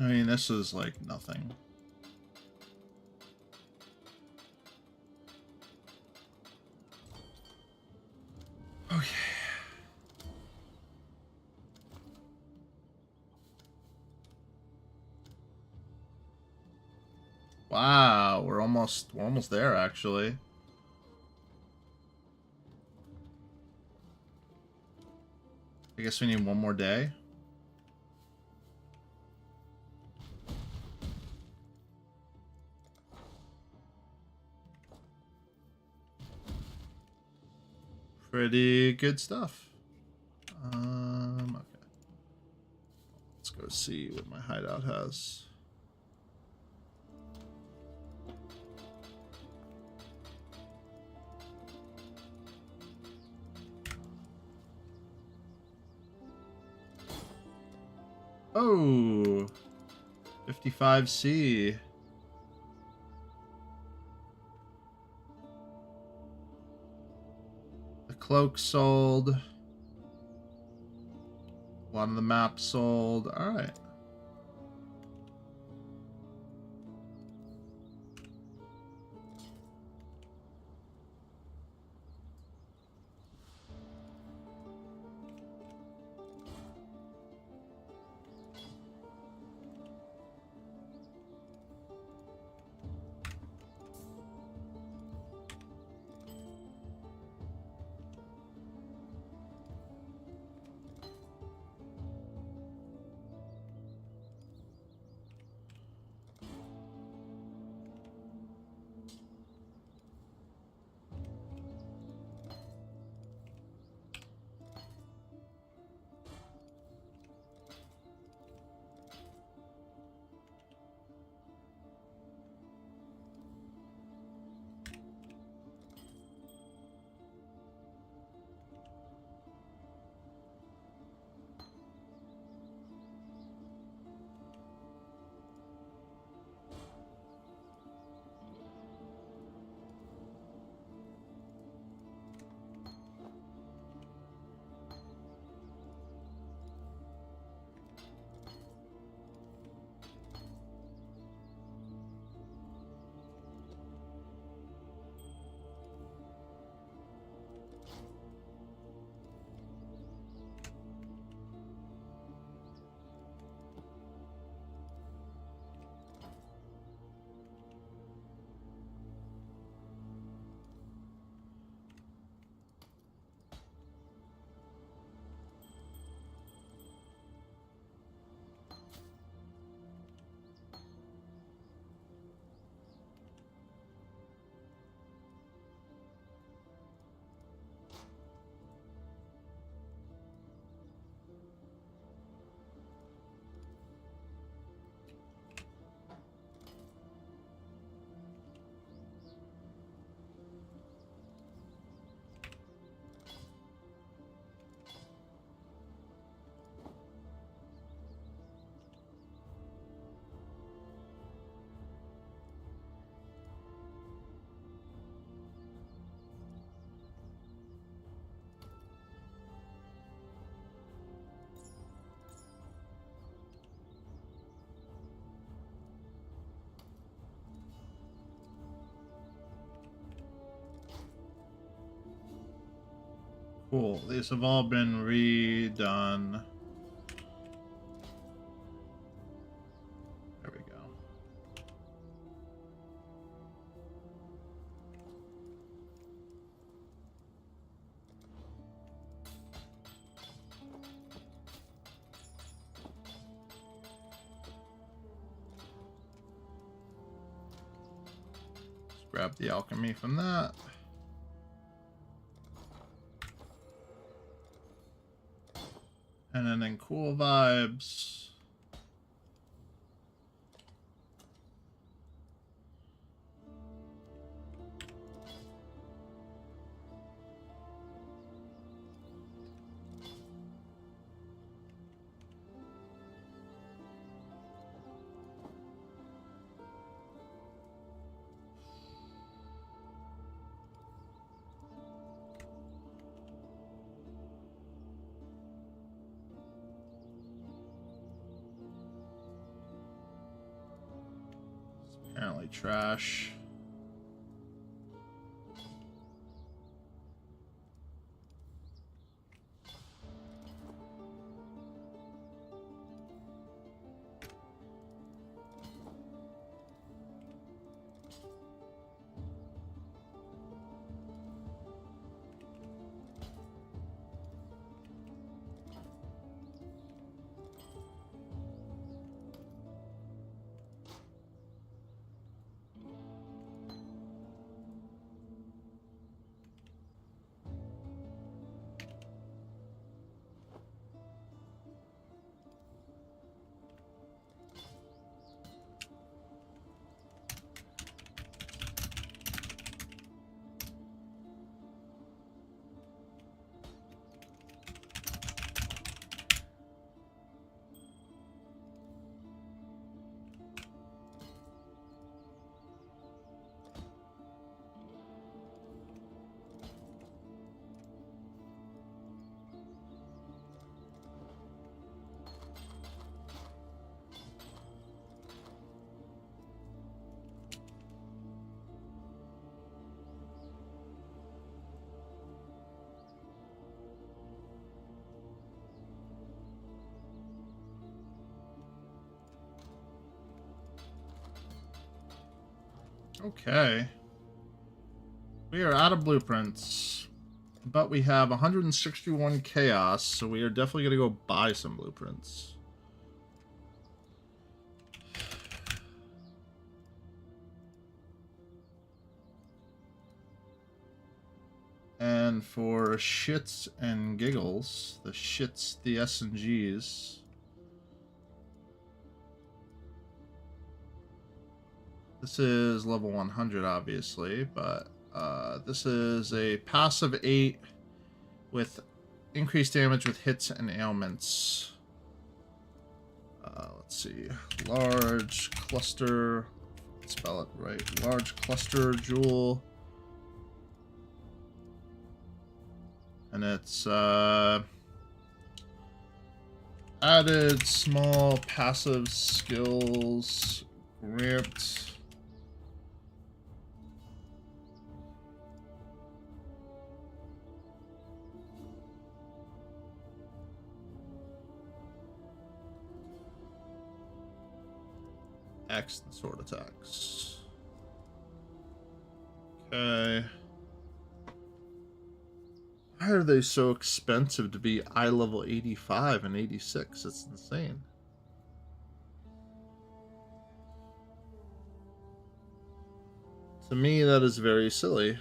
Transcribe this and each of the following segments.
I mean, this is like nothing. Okay. Wow, we're almost there actually. I guess we need one more day. Pretty good stuff. Okay. Let's go see what my hideout has. Oh, 55C. The cloak sold. One of the maps sold. All right. Cool. These have all been redone. There we go. Let's grab the alchemy from that. And then in cool vibes. Apparently trash. Okay. We are out of blueprints, but we have 161 chaos, so we are definitely going to go buy some blueprints. And for shits and giggles, the shits, the S and Gs, this is level 100, obviously, but this is a passive 8 with increased damage with hits and ailments. Let's see. Large cluster. Spell it right. Large cluster jewel. And it's added small passive skills. Ramped. X and sword attacks. Okay. Why are they so expensive to be eye level 85 and 86? It's insane. To me, that is very silly.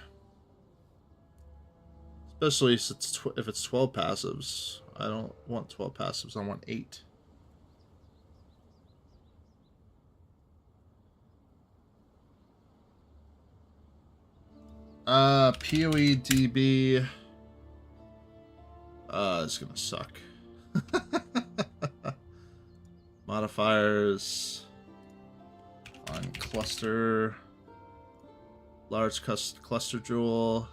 Especially if it's 12 passives. I don't want 12 passives, I want 8. POEDB. It's gonna suck. Modifiers on cluster. Large cluster jewel.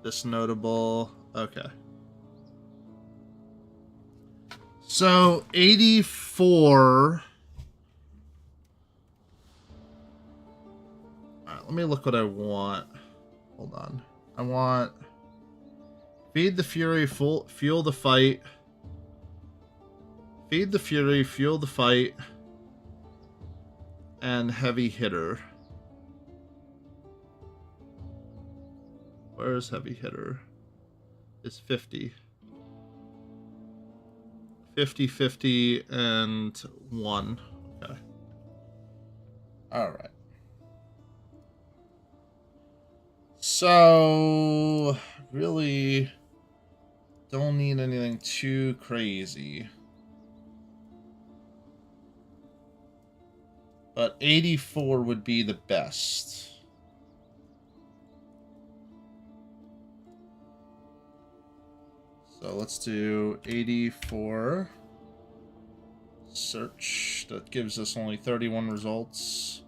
This notable. Okay. So 84. Alright, let me look what I want. Hold on. I want Feed the Fury, fuel the fight. Feed the Fury, fuel the fight. And Heavy Hitter. Where's Heavy Hitter? It's 50. 50, 50, and 1. Okay. Alright. So, really don't need anything too crazy. But 84 would be the best. So let's do 84. Search. That gives us only 31 results.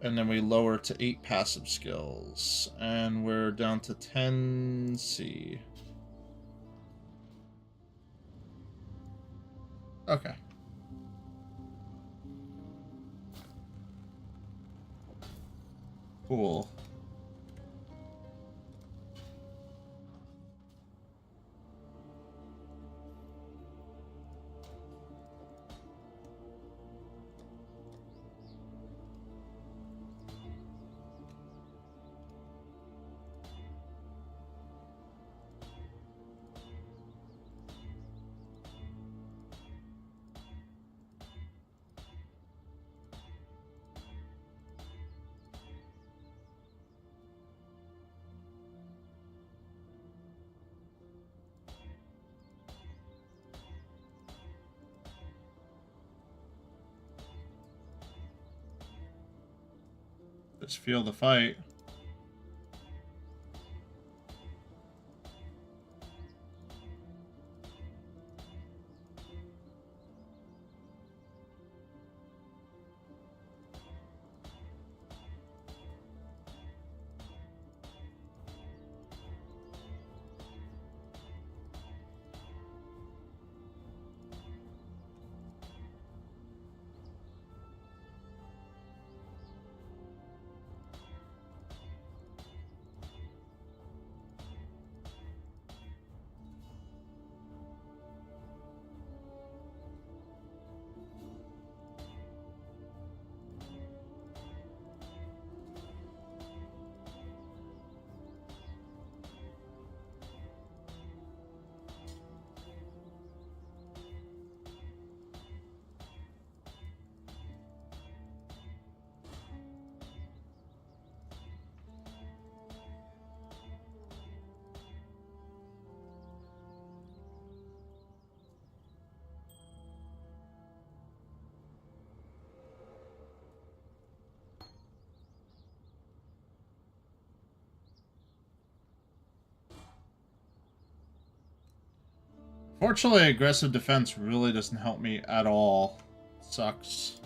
And then we lower to 8 passive skills. And we're down to 10 C. Okay. Cool. Just feel the fight. Fortunately, aggressive defense really doesn't help me at all. Sucks.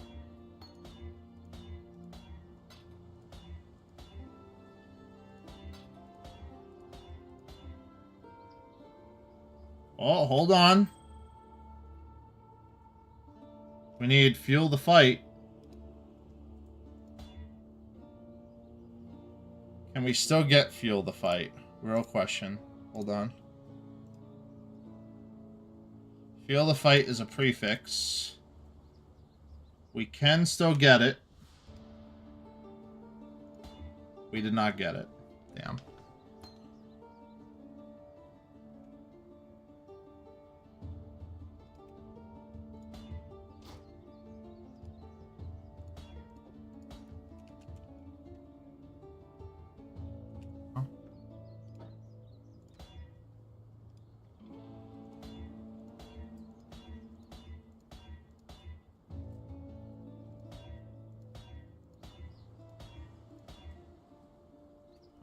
Oh, hold on. We need fuel the fight. Can we still get fuel the fight? Real question. Hold on. Fuel the fight is a prefix. We can still get it. We did not get it. Damn.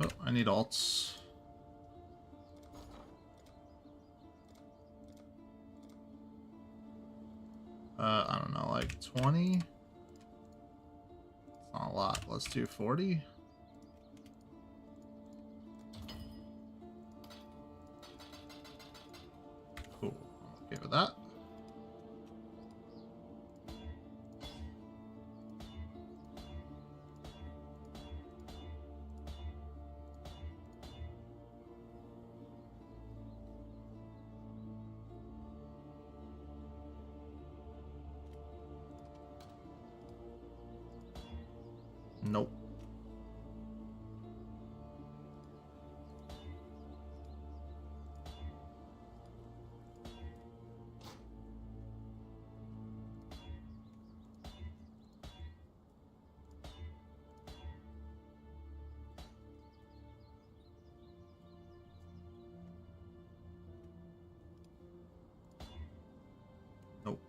Oh, I need alts. I don't know, like 20? It's not a lot. Let's do 40. Cool. I'm okay with that. Nope. Nope.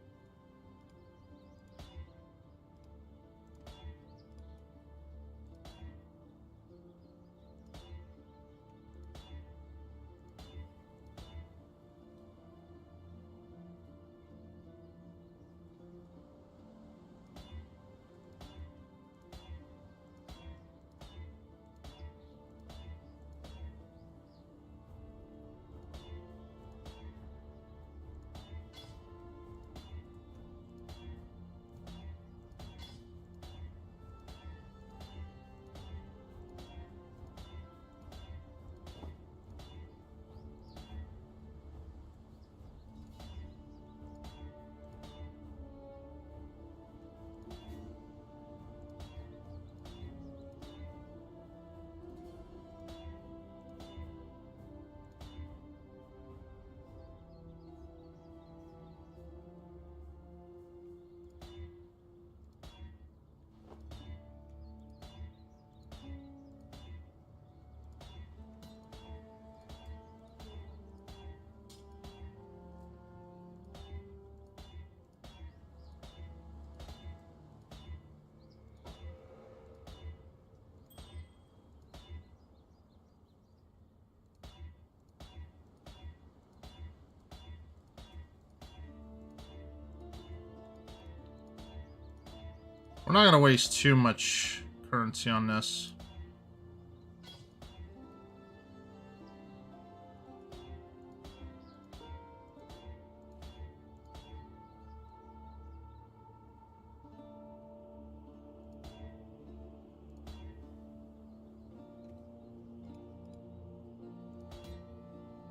We're not going to waste too much currency on this.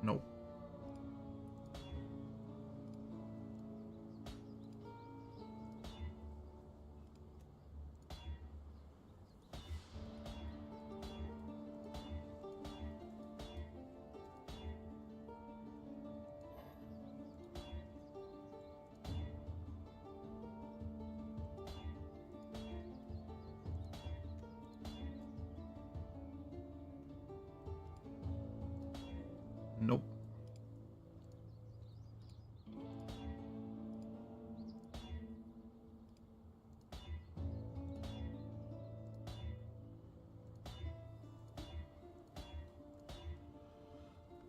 Nope. Nope.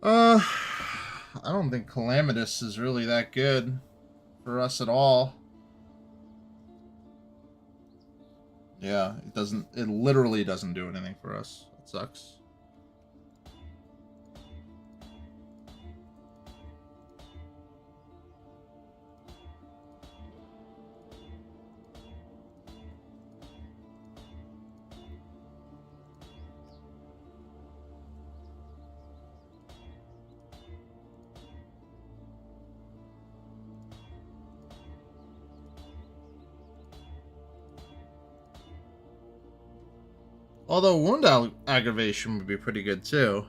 I don't think Calamitous is really that good for us at all. Yeah, it literally doesn't do anything for us. It sucks. Although wound aggravation would be pretty good too.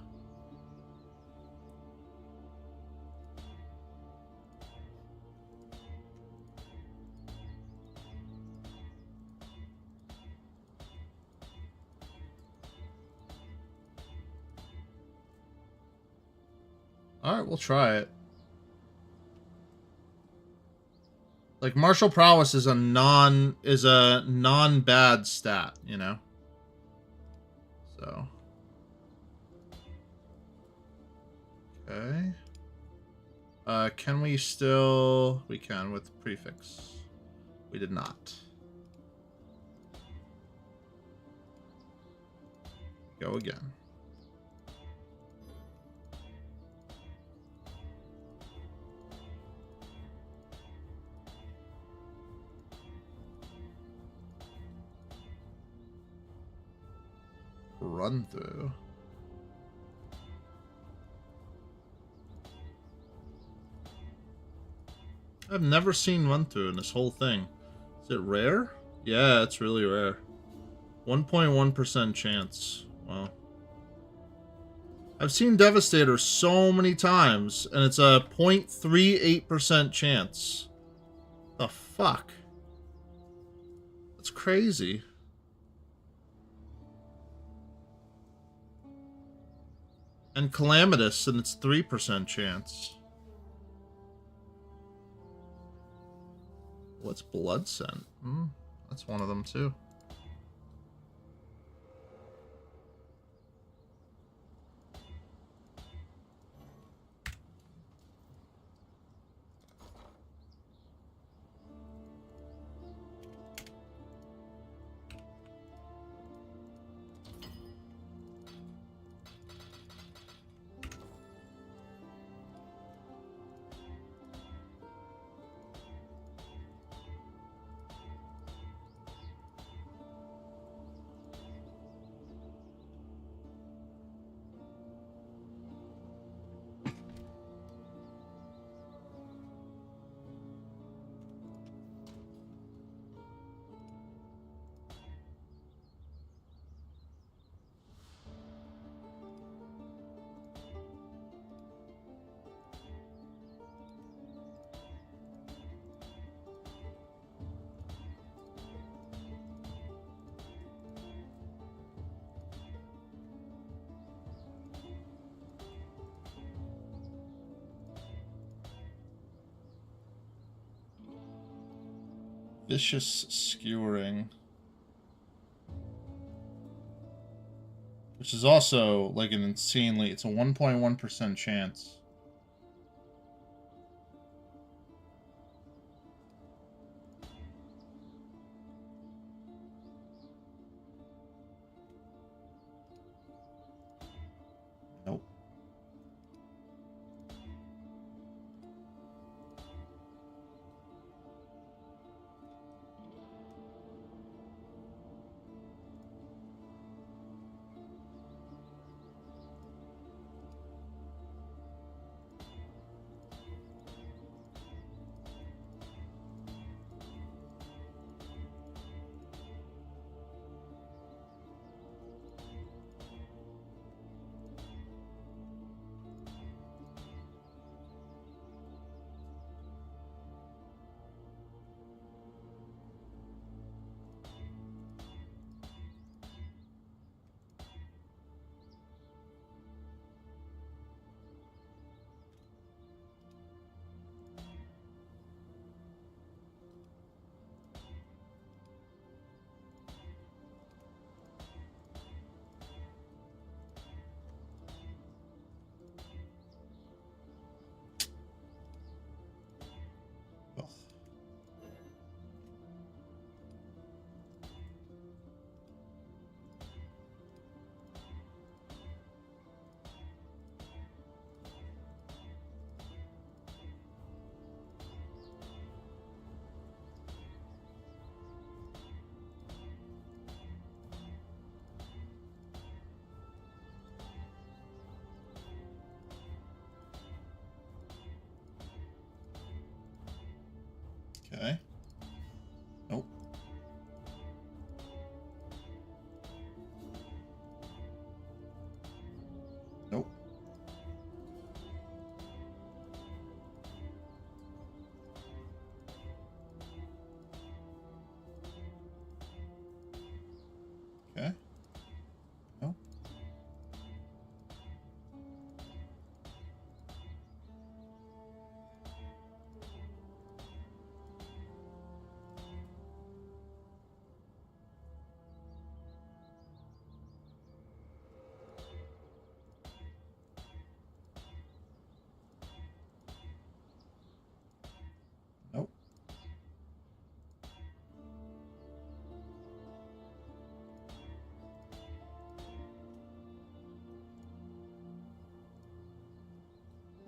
Alright, we'll try it. Like, martial prowess is a non-bad stat, you know? So. Okay. Can we still... We can with prefix. We did not. Go again. Run through. I've never seen run through in this whole thing. Is it rare? Yeah, it's really rare. 1.1% chance. Wow. I've seen Devastator so many times, and it's a 0.38% chance. The fuck? That's crazy. And Calamitous, and it's 3% chance. What's Blood Scent? That's one of them too. Vicious Skewering. Which is also like an insanely... It's a 1.1% chance. Okay. Nope. Nope. Okay. Nope. Nope.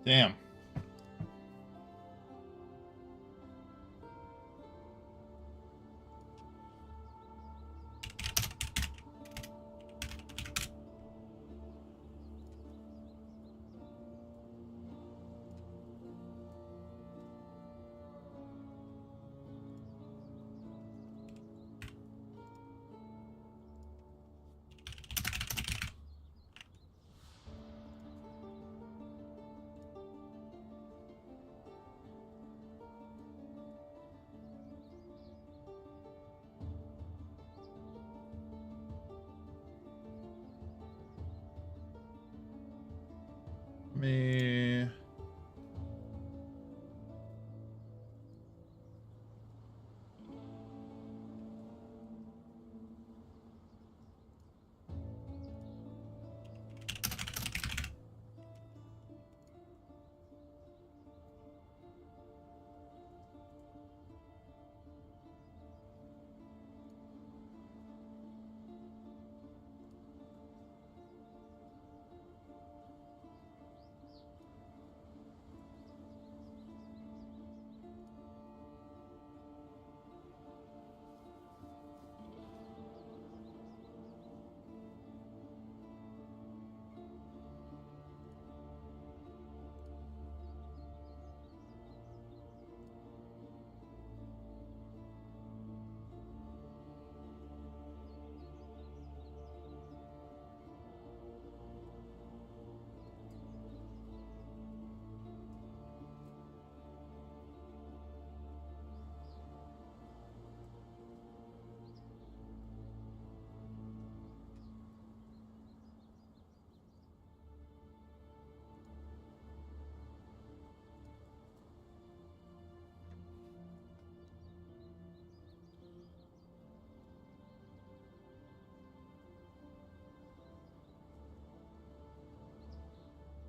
Damn. Me.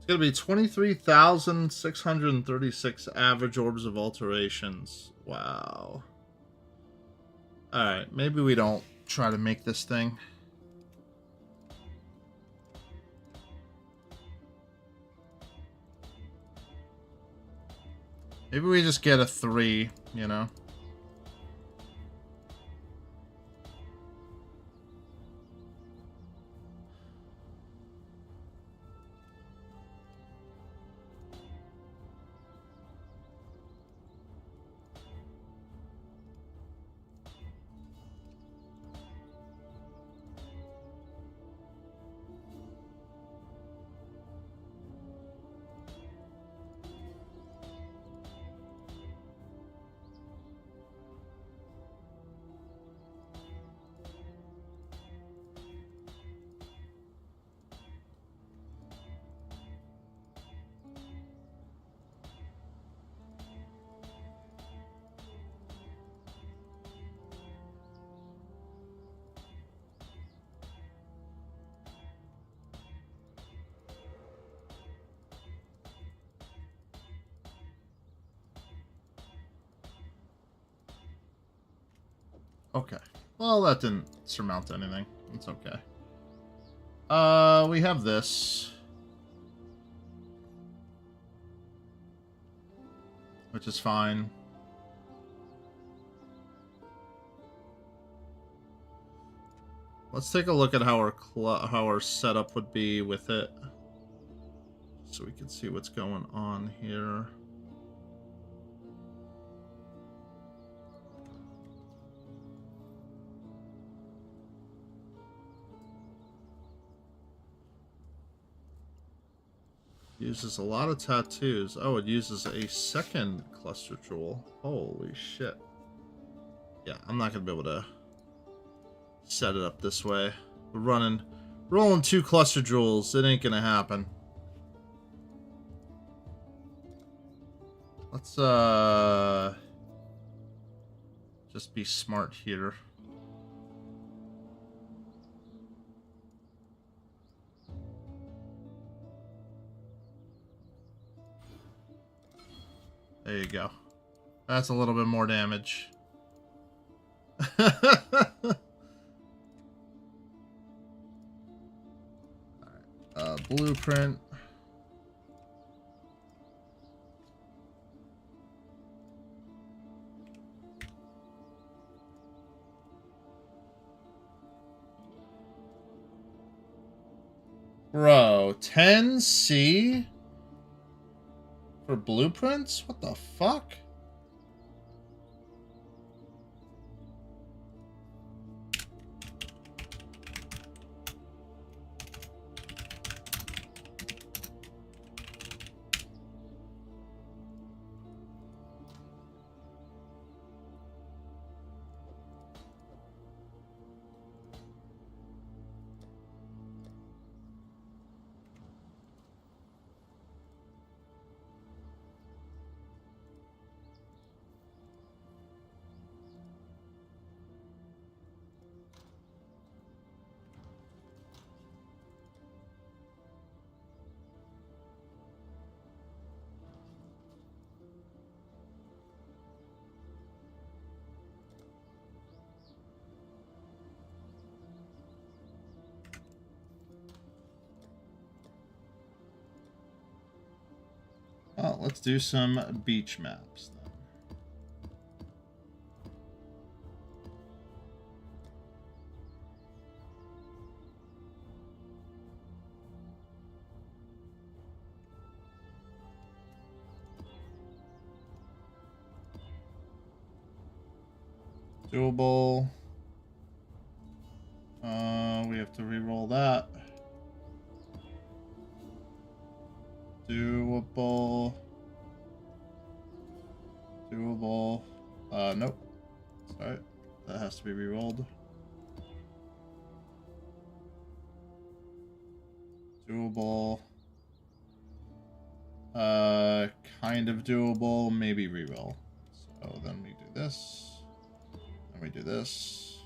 It's gonna be 23,636 average orbs of alterations. Wow. Alright, maybe we don't try to make this thing. Maybe we just get a 3, you know? Okay. Well, that didn't surmount anything. It's okay. We have this. Which is fine. Let's take a look at how our setup would be with it. So we can see what's going on here. Uses a lot of tattoos. Oh, it uses a second cluster jewel. Holy shit. Yeah, I'm not gonna be able to set it up this way. We're rolling 2 cluster jewels. It ain't gonna happen. Let's just be smart here. There you go. That's a little bit more damage. Alright, blueprint. Bro, 10C for blueprints? What the fuck? Well, let's do some beach maps then. Doable. We have to re-roll that. Doable. Doable. Nope. Sorry. That has to be re-rolled. Doable. Kind of doable. Maybe re-roll. So then we do this. Then we do this.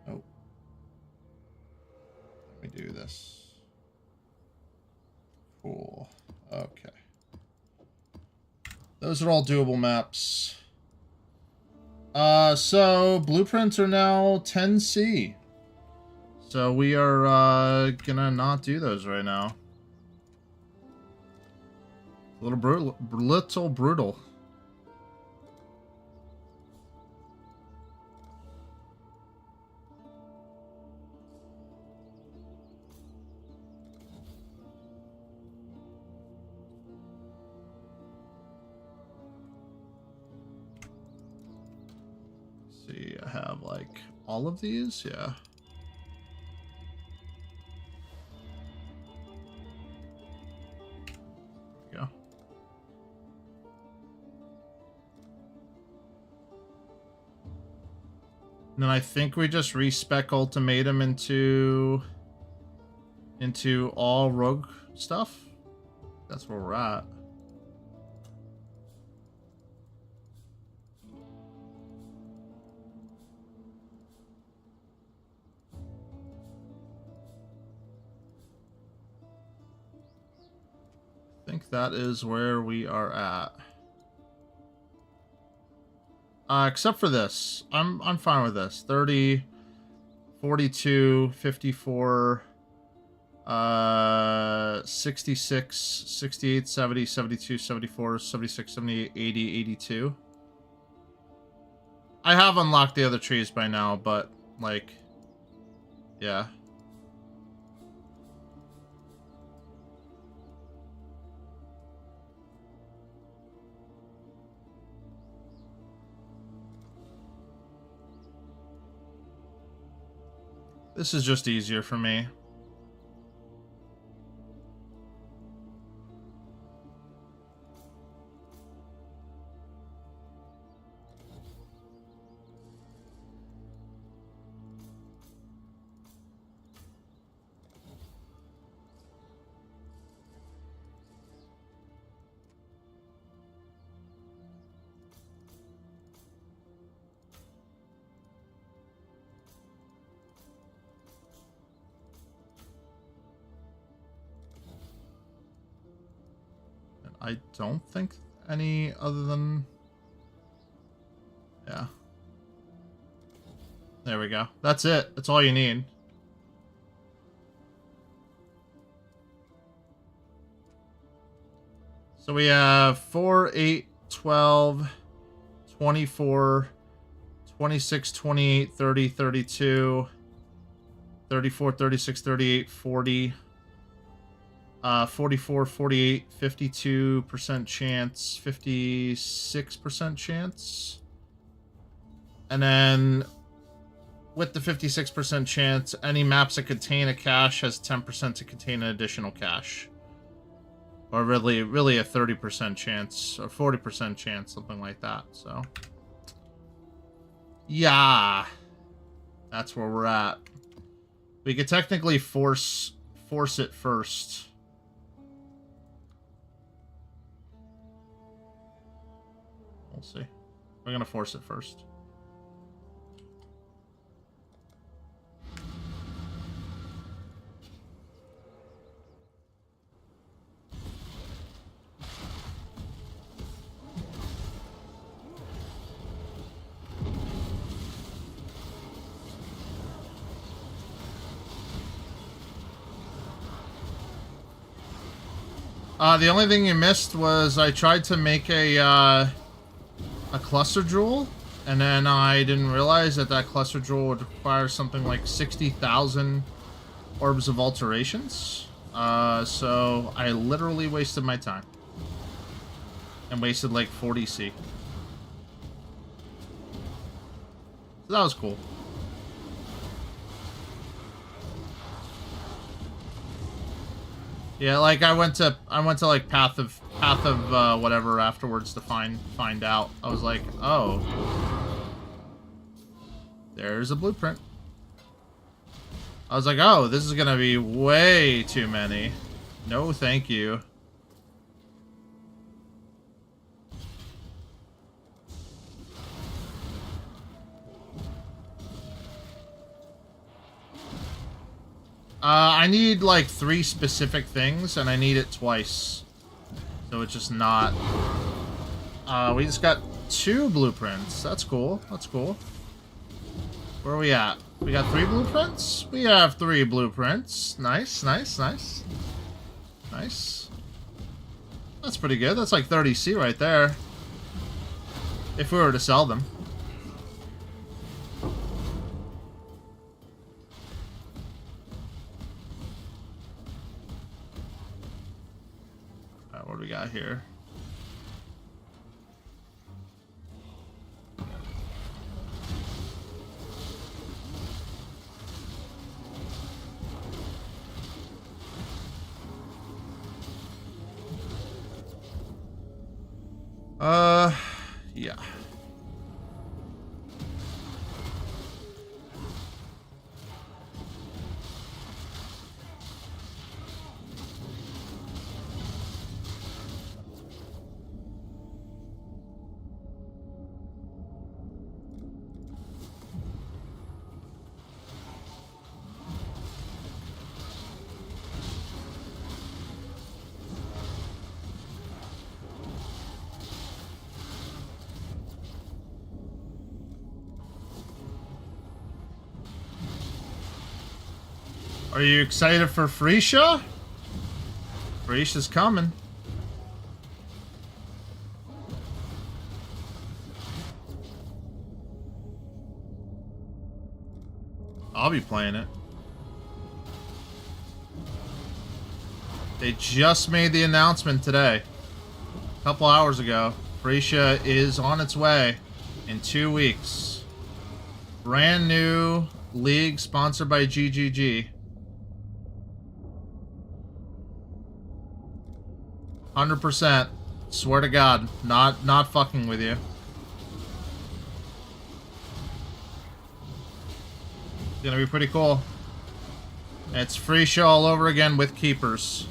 Nope. Then we do this. Cool. Okay. Those are all doable maps. So blueprints are now 10C. So we are gonna not do those right now. A little brutal. Little brutal. See, I have like all of these, yeah. There we go. And then I think we just respec ultimatum into all rogue stuff. That's where we're at. I think that is where we are at. Except for this. I'm fine with this. 30, 42, 54, 66, 68, 70, 72, 74, 76, 78, 80, 82. I have unlocked the other trees by now, but, like, yeah. This is just easier for me. I don't think any other than... Yeah. There we go. That's it. That's all you need. So we have 4, 8, 12, 24, 26, 28, 30, 32, 34, 36, 38, 40... 44, 48, 52% chance, 56% chance. And then with the 56% chance, any maps that contain a cache has 10% to contain an additional cache. Or really a 30% chance, or 40% chance, something like that. So, yeah, that's where we're at. We could technically force it first. We'll see. We're gonna force it first. The only thing you missed was I tried to make a cluster jewel, and then I didn't realize that that cluster jewel would require something like 60,000 orbs of alterations. So I literally wasted my time. And wasted like 40 C. So that was cool. Yeah, like I went to like path of whatever afterwards to find out. I was like, oh, there's a blueprint. I was like, oh, this is gonna be way too many. No, thank you. I need like 3 specific things, and I need it twice. So it's just not... we just got 2 blueprints. That's cool. That's cool. Where are we at? We got 3 blueprints? We have 3 blueprints. Nice, nice, nice. Nice. That's pretty good. That's like 30 C right there. If we were to sell them. What do we got here? Yeah. Are you excited for PHRECIA? PHRECIA's coming. I'll be playing it. They just made the announcement today. A couple hours ago. PHRECIA is on its way in 2 weeks. Brand new league sponsored by GGG. 100%. Swear to God, not fucking with you. It's gonna be pretty cool. It's PHRECIA all over again with keepers.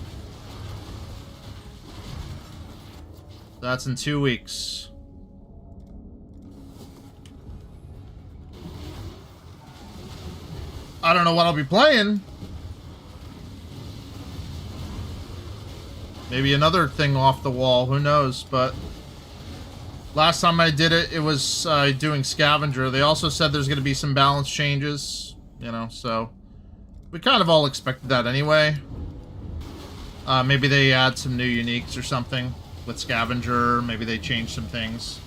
That's in 2 weeks. I don't know what I'll be playing. Maybe another thing off the wall, who knows, but last time I did it, it was doing scavenger. They also said there's going to be some balance changes, you know, so we kind of all expected that anyway. Maybe they add some new uniques or something with scavenger. Maybe they change some things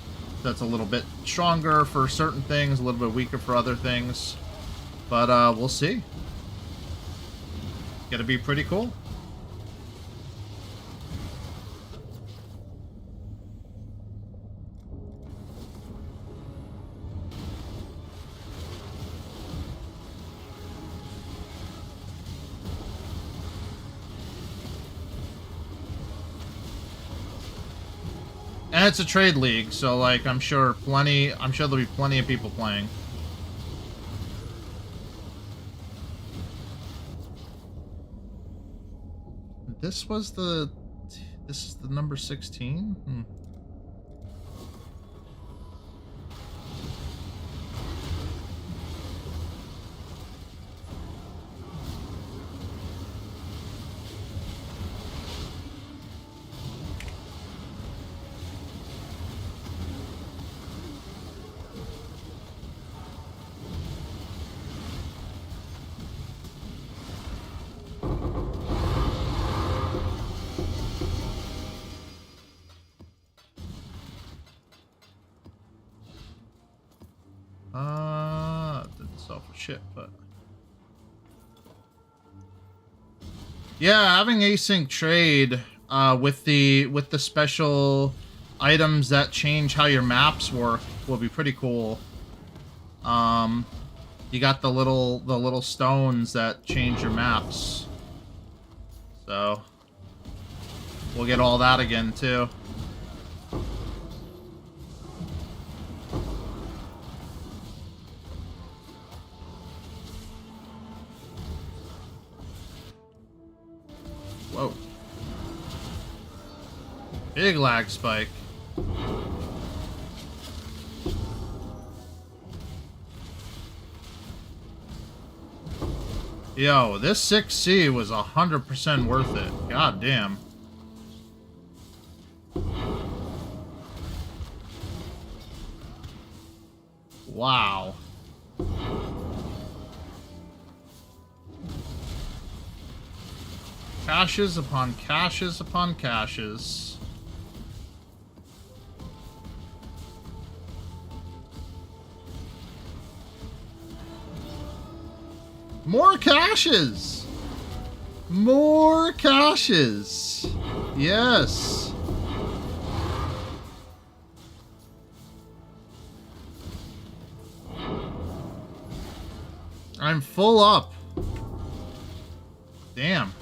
that's a little bit stronger for certain things, a little bit weaker for other things. But we'll see. Gonna be pretty cool. And it's a trade league, so like I'm sure there'll be plenty of people playing. This is the number 16? Didn't sell for shit, but yeah, having async trade with the special items that change how your maps work will be pretty cool. You got the little stones that change your maps, so we'll get all that again too. Whoa. Big lag spike. Yo, this 6C was 100% worth it. God damn. Wow. Caches upon caches upon caches. More caches! More caches! Yes! I'm full up. Damn.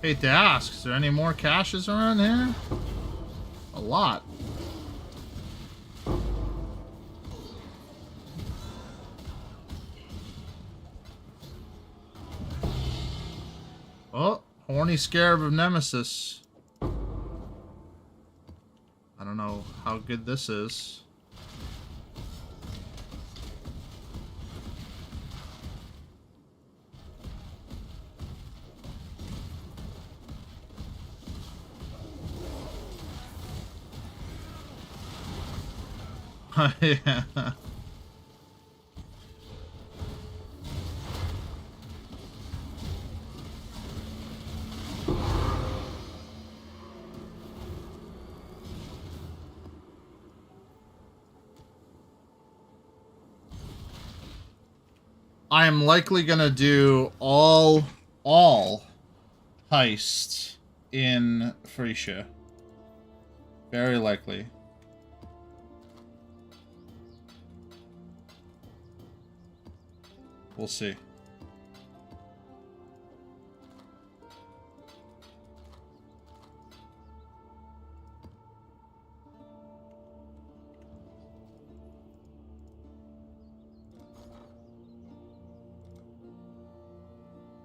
Hate to ask, is there any more caches around here? A lot. Oh, horny scarab of Nemesis. I don't know how good this is. Yeah. I am likely gonna do all Heist in PHRECIA. Very likely. We'll see.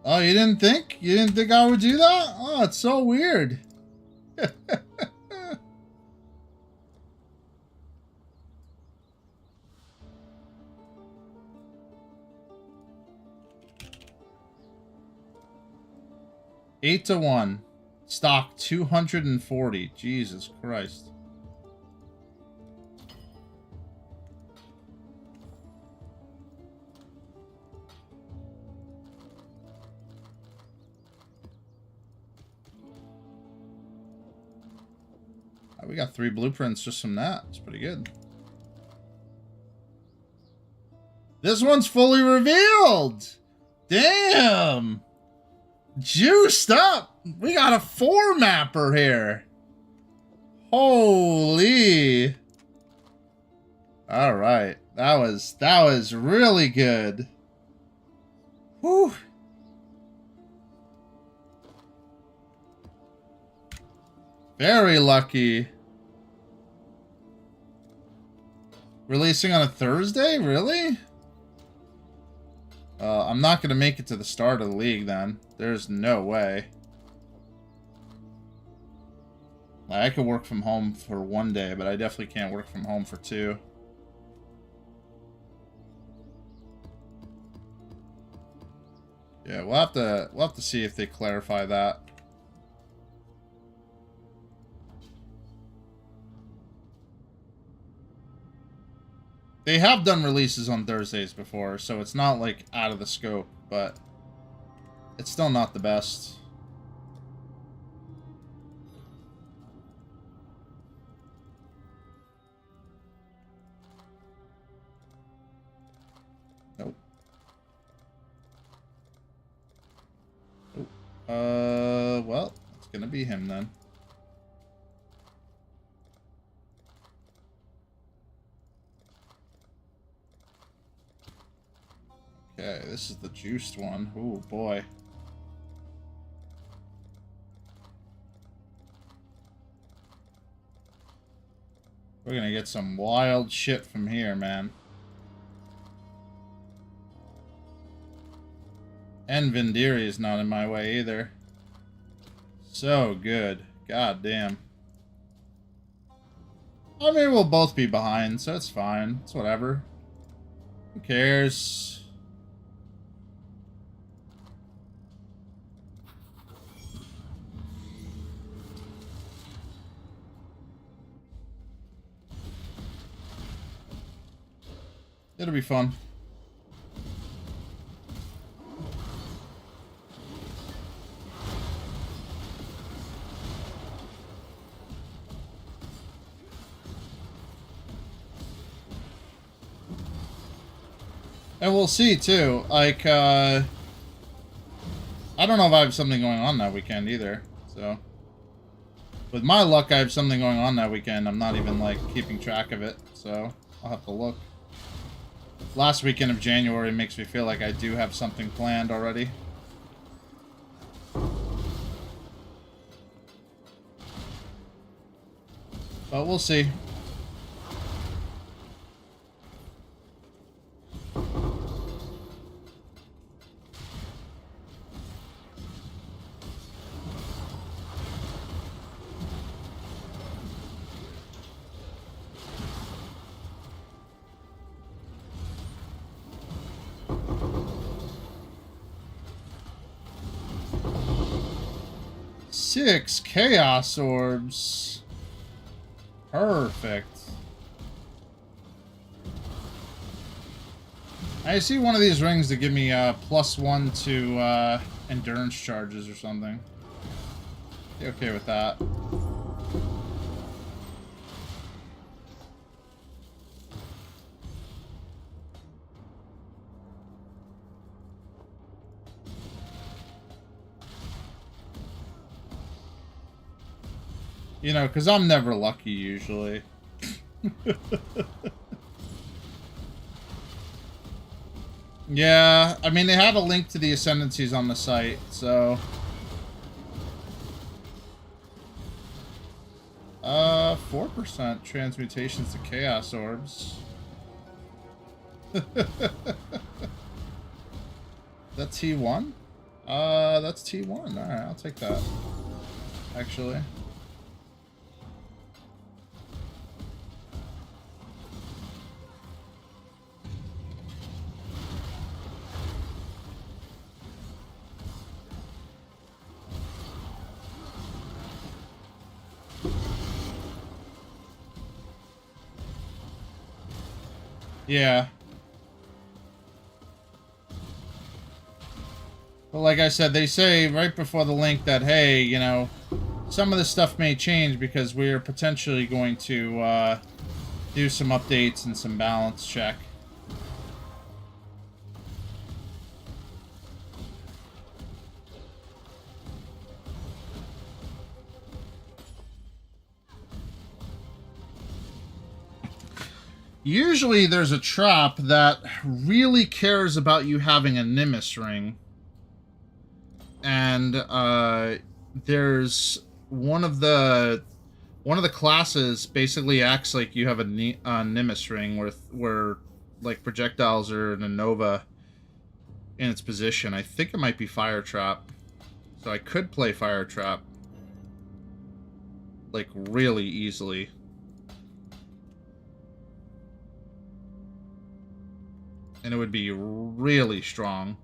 Oh, you didn't think? You didn't think I would do that? Oh, it's so weird. Eight to 1. Stock 240. Jesus Christ. We got 3 blueprints just from that. It's pretty good. This one's fully revealed! Damn! Juiced up! We got a 4-mapper here! Holy! Alright. That was really good. Whew. Very lucky. Releasing on a Thursday? Really? I'm not going to make it to the start of the league then. There's no way. I could work from home for 1 day, but I definitely can't work from home for 2. Yeah, we'll have to see if they clarify that. They have done releases on Thursdays before, so it's not, like, out of the scope, but it's still not the best. Nope. Nope. Well, it's gonna be him then. Okay, this is the juiced one. Oh boy. We're gonna get some wild shit from here, man. And Vendiri is not in my way either. So good. God damn. I mean, we'll both be behind, so it's fine. It's whatever. Who cares? It'll be fun. And we'll see, too. Like, I don't know if I have something going on that weekend, either. So, with my luck, I have something going on that weekend. I'm not even, like, keeping track of it. So, I'll have to look. Last weekend of January makes me feel like I do have something planned already. But we'll see. Six Chaos Orbs. Perfect. I see one of these rings to give me +1 to endurance charges or something. Be okay with that. You know, because I'm never lucky usually. Yeah, I mean, they had a link to the ascendancies on the site, so... 4% transmutations to chaos orbs. That's T1? That's T1. Alright, I'll take that. Actually. Yeah. But like I said, they say right before the link that, hey, you know, some of this stuff may change because we're potentially going to do some updates and some balance check. Usually there's a trap that really cares about you having a Nimbus ring. And there's one of the classes basically acts like you have a Nimbus ring where like projectiles are in a Nova in its position. I think it might be Fire Trap. So I could play Fire Trap like really easily. And it would be really strong.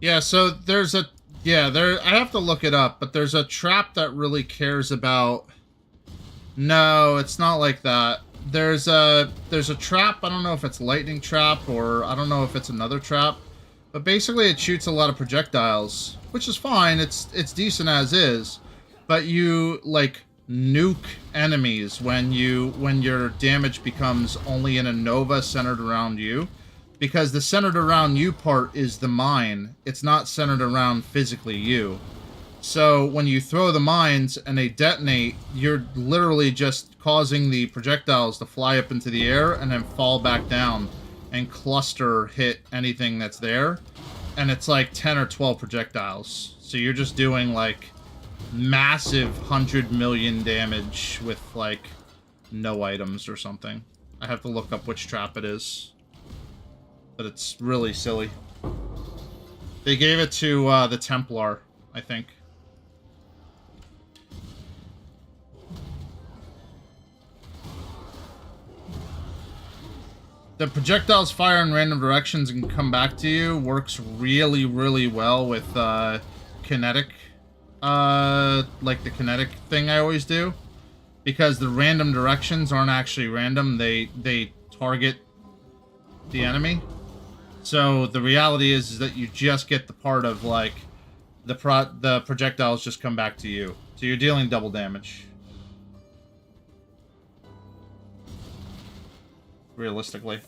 Yeah, so there's a... Yeah, I have to look it up, but there's a trap that really cares about... No, it's not like that. There's a trap, I don't know if it's lightning trap, or I don't know if it's another trap. But basically it shoots a lot of projectiles, which is fine, it's decent as is. But you, like, nuke enemies when your damage becomes only in a Nova centered around you. Because the centered around you part is the mine. It's not centered around physically you. So when you throw the mines and they detonate, you're literally just causing the projectiles to fly up into the air and then fall back down and cluster hit anything that's there. And it's like 10 or 12 projectiles. So you're just doing like massive 100 million damage with like no items or something. I have to look up which trap it is. But it's really silly. They gave it to the Templar, I think. The projectiles fire in random directions and come back to you works really, really well with kinetic. Like the kinetic thing I always do. Because the random directions aren't actually random. They target the enemy. So the reality is that you just get the part of like the projectiles just come back to you. So you're dealing double damage. Realistically.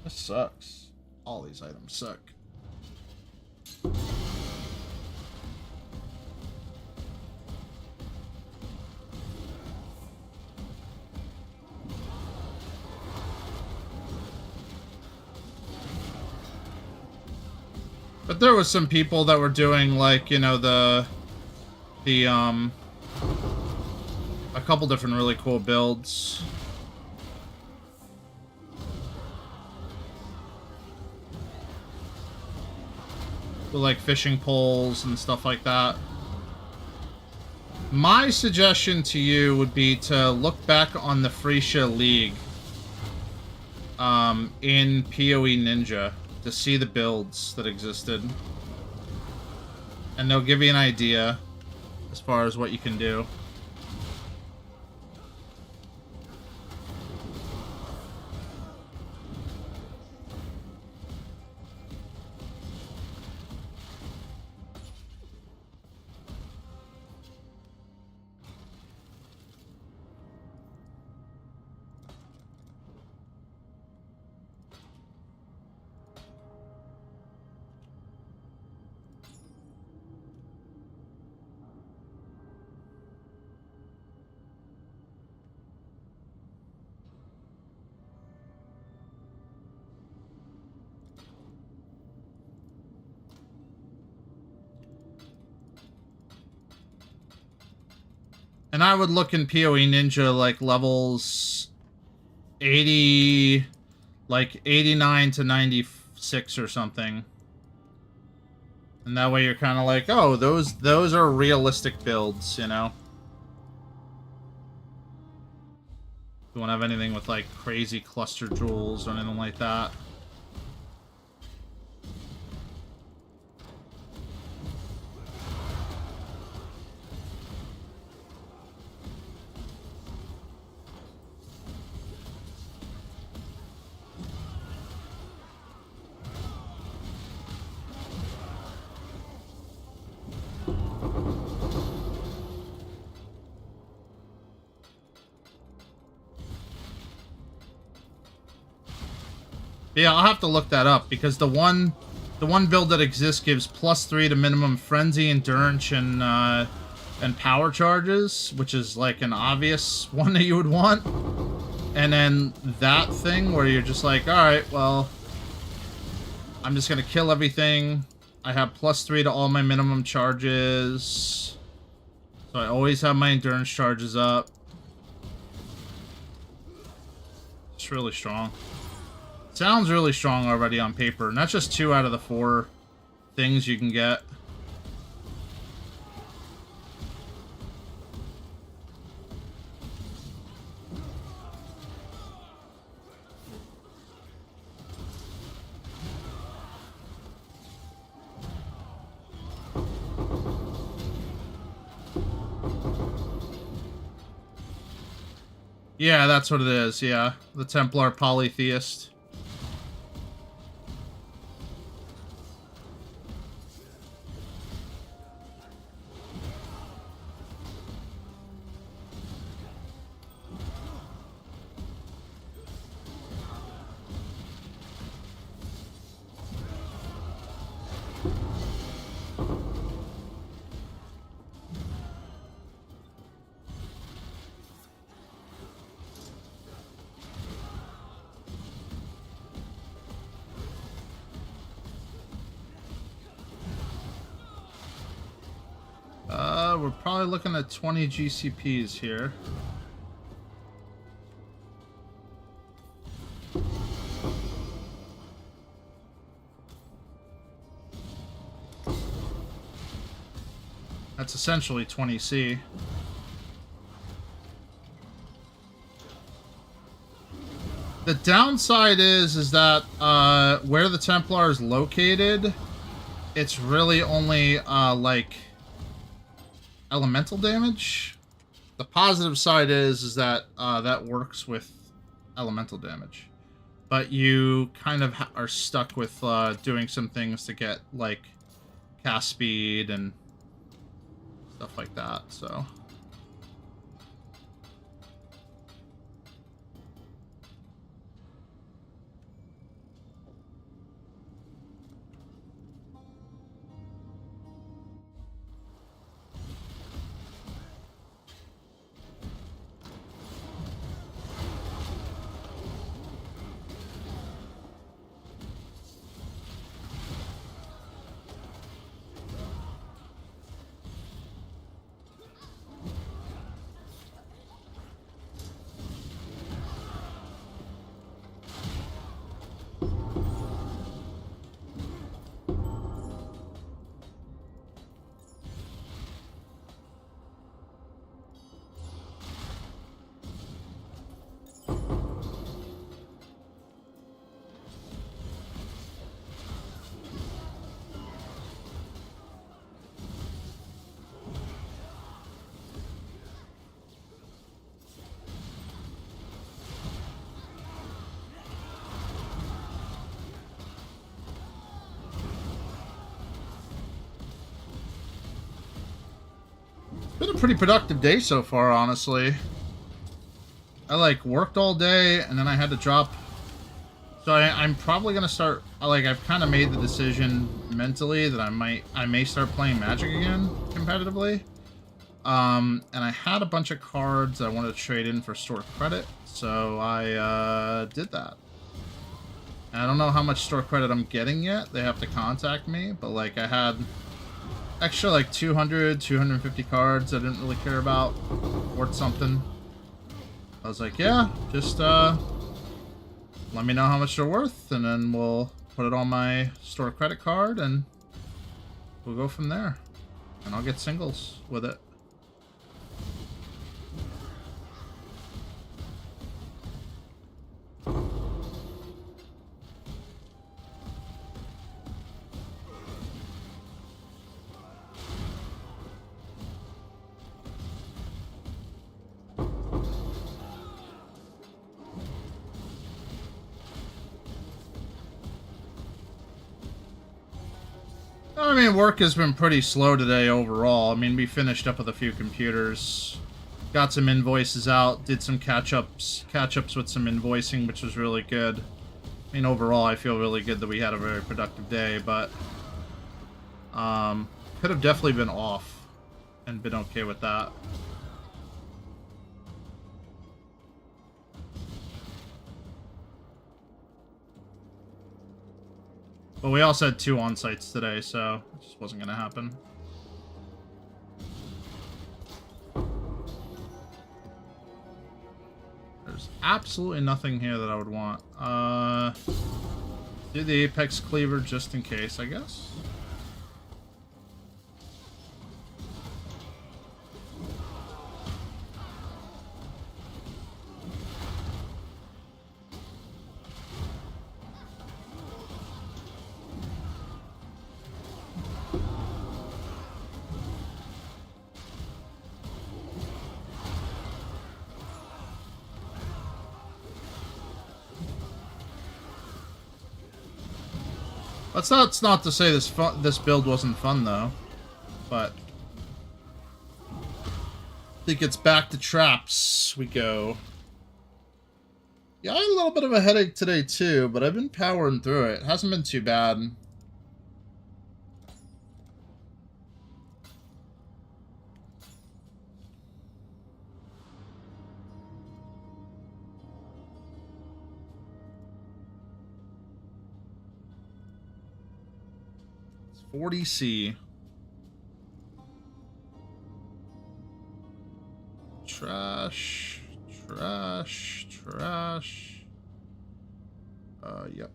This sucks. All these items suck. But there was some people that were doing, like, you know, a couple different really cool builds. With, like, fishing poles and stuff like that. My suggestion to you would be to look back on the PHRECIA League in PoE Ninja to see the builds that existed. and they'll give you an idea as far as what you can do. And I would look in PoE Ninja like levels 80, like 89 to 96 or something. And that way you're kind of like, oh, those are realistic builds, you know? You won't have anything with like crazy cluster jewels or anything like that. Yeah, I'll have to look that up because the one build that exists gives +3 to minimum frenzy, endurance, and power charges, which is like an obvious one that you would want. And then that thing where you're just like, all right, well, I'm just gonna kill everything. I have +3 to all my minimum charges, so I always have my endurance charges up. It's really strong. Sounds really strong already on paper, and that's just 2 out of the 4 things you can get. Yeah, that's what it is, yeah. The Templar Polytheist. We're probably looking at 20 GCPs here. That's essentially 20C. The downside is that where the Templar is located, it's really only like elemental damage. The positive side is that that works with elemental damage, but you kind of are stuck with doing some things to get like cast speed and stuff like that. So. Been a pretty productive day so far, honestly. I like worked all day and then I had to drop. So I'm probably gonna start. Like, I've kind of made the decision mentally that I may start playing Magic again competitively. And I had a bunch of cards I wanted to trade in for store credit, so I did that. And I don't know how much store credit I'm getting yet. They have to contact me, but like I had extra like 200, 250 cards I didn't really care about, worth something. I was like, yeah, just let me know how much they're worth, and then we'll put it on my store credit card, and we'll go from there. And I'll get singles with it. I mean, work has been pretty slow today overall. I mean, we finished up with a few computers, got some invoices out, did some catch-ups with some invoicing, which was really good. I mean, overall, I feel really good that we had a very productive day, but could have definitely been off and been okay with that. But we also had 2 on-sites today, so it just wasn't going to happen. There's absolutely nothing here that I would want. Do the Apex Cleaver just in case, I guess. That's not to say this build wasn't fun though, but I think it's back to traps we go. Yeah, I had a little bit of a headache today too, but I've been powering through it. It hasn't been too bad. It's 40C. Trash. Trash. Trash. Yep.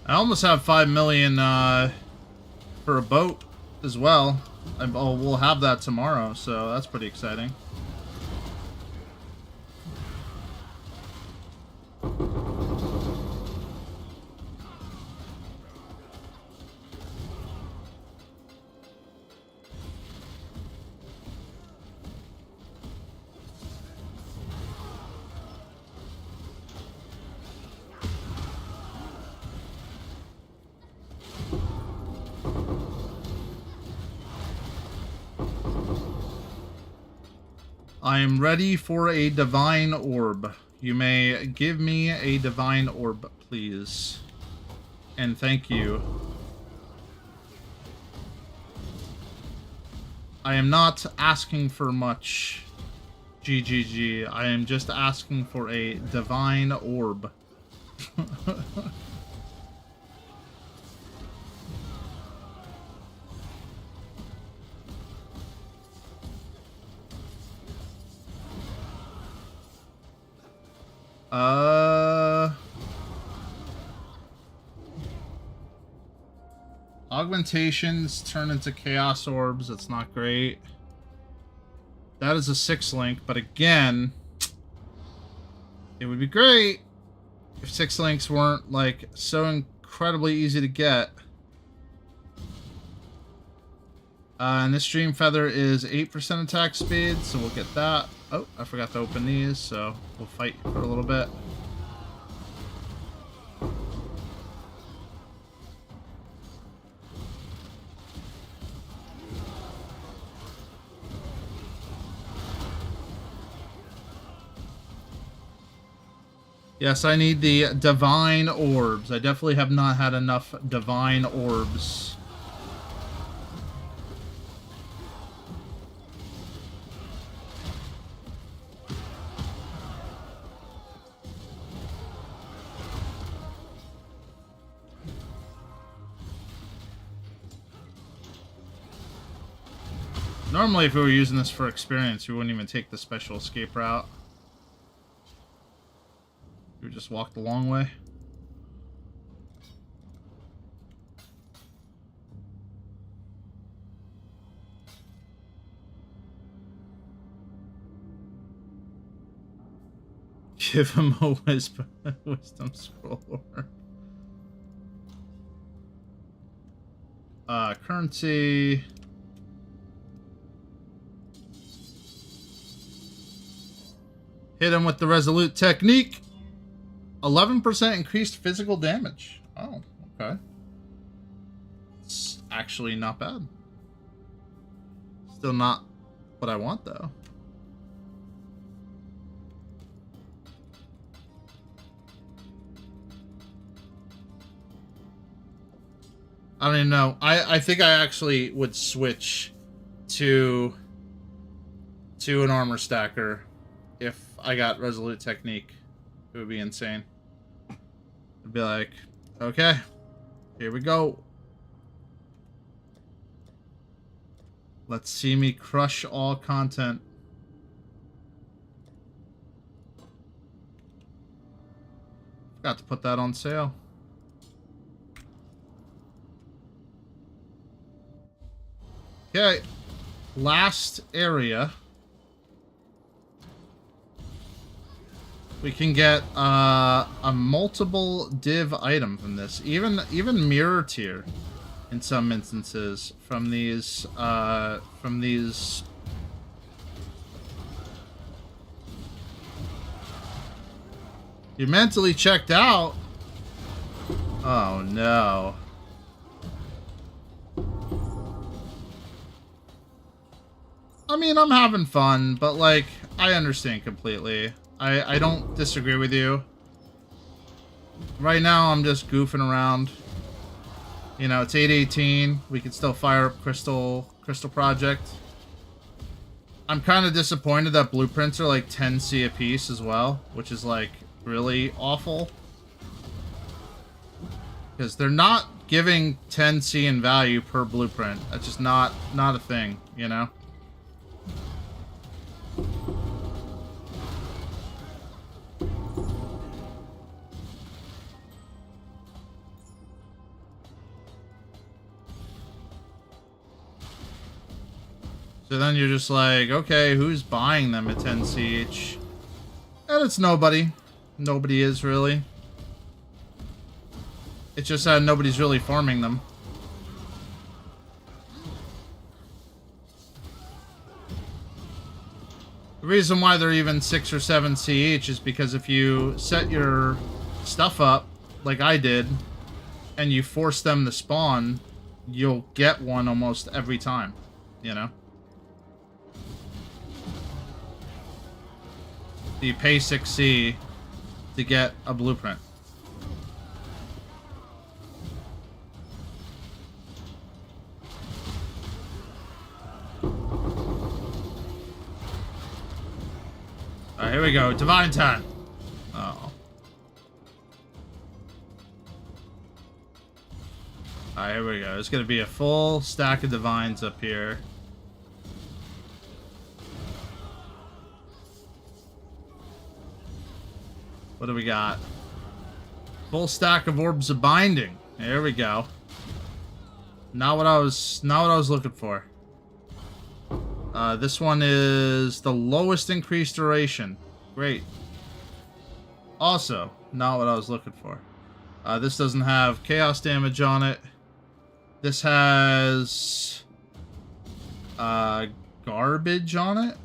I almost have 5 million for a boat as well. We'll have that tomorrow, so that's pretty exciting. I am ready for a divine orb. You may give me a divine orb, please. And thank you. I am not asking for much, GGG. I am just asking for a divine orb. Augmentations turn into Chaos Orbs. That's not great. That is a 6 link, but again, it would be great if 6 links weren't, like, so incredibly easy to get. And this Dream Feather is 8% attack speed, so we'll get that. Oh, I forgot to open these, so we'll fight for a little bit. Yes, I need the Divine Orbs. I definitely have not had enough Divine Orbs. Normally, if we were using this for experience, we wouldn't even take the special escape route. We would just walk the long way. Give him a wisdom scroll. Currency. Hit him with the Resolute Technique. 11% increased physical damage. Oh, okay. It's actually not bad. Still not what I want, though. I don't even know. I think I actually would switch to an armor stacker if I got Resolute Technique. It would be insane. I'd be like, okay, here we go. Let's see me crush all content. Forgot to put that on sale. Okay, last area. We can get a multiple div item from this, even mirror tier, in some instances from these. You're mentally checked out. Oh no. I mean, I'm having fun, but like, I understand completely. I don't disagree with you. Right now, I'm just goofing around. You know, it's 8:18. We can still fire up Crystal Project. I'm kind of disappointed that blueprints are like 10C a piece as well, which is like really awful. Because they're not giving 10C in value per blueprint. That's just not a thing, you know? So then you're just like, okay, who's buying them at 10C each? And it's nobody. Nobody is, really. It's just that nobody's really farming them. The reason why they're even 6 or 7C each is because if you set your stuff up, like I did, and you force them to spawn, you'll get one almost every time, you know? You pay 6C to get a blueprint. Alright, here we go. Divine time. Oh. Alright, here we go. There's gonna be a full stack of divines up here. What do we got? Full stack of Orbs of Binding. There we go. Not what I was looking for. This one is the lowest increased duration. Great. Also, not what I was looking for. This doesn't have chaos damage on it. This has garbage on it.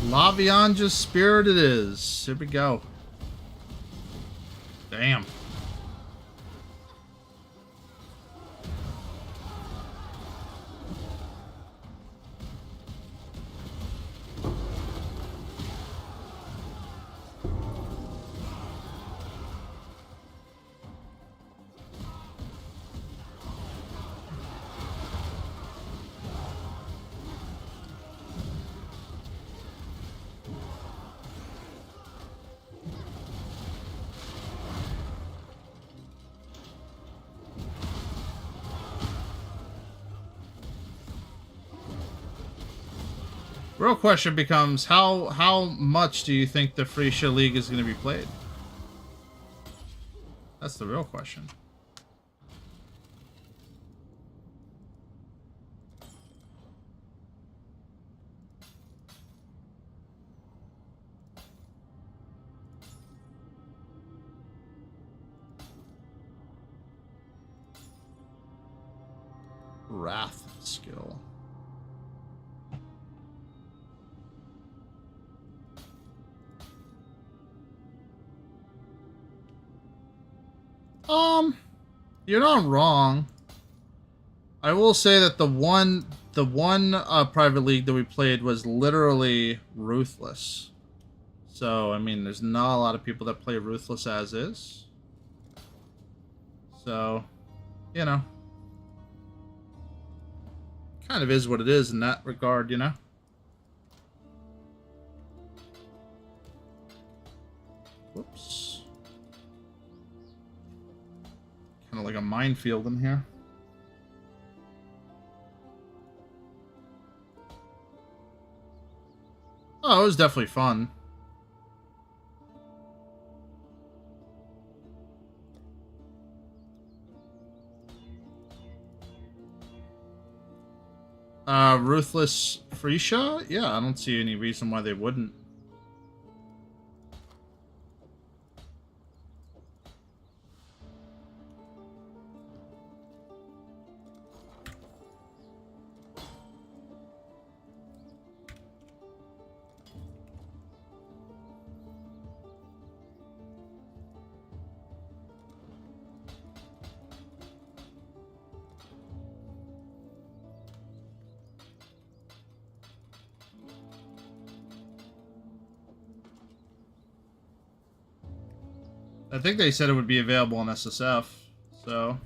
Lavianja's Spirit it is. Here we go. Damn. Real question becomes, how much do you think the PHRECIA League is going to be played? That's the real question. Wrath skill. You're not wrong. I will say that the one private league that we played was literally ruthless. So, I mean, there's not a lot of people that play ruthless as is. So, you know. Kind of is what it is in that regard, you know. Whoops. Kind of like a minefield in here. Oh, it was definitely fun. Ruthless PHRECIA? Yeah, I don't see any reason why they wouldn't. I think they said it would be available on SSF, so...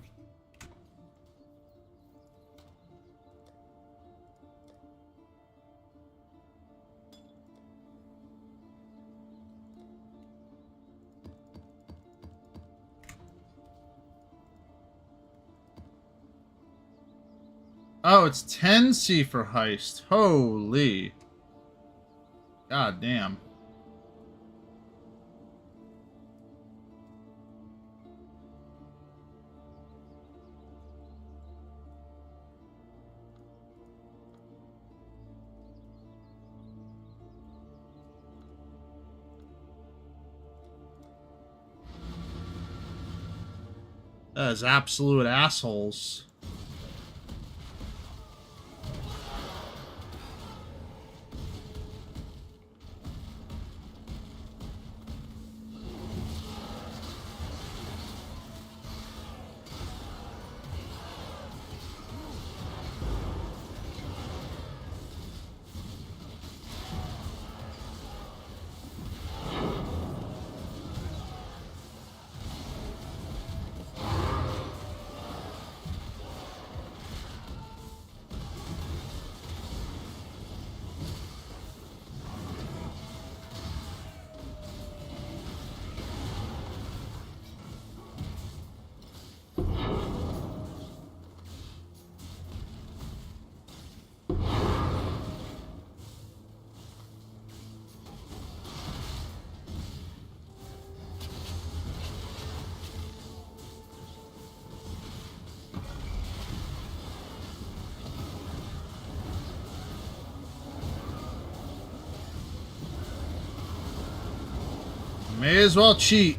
Oh, it's 10C for Heist. Holy. God damn. That is absolute assholes. May as well cheat.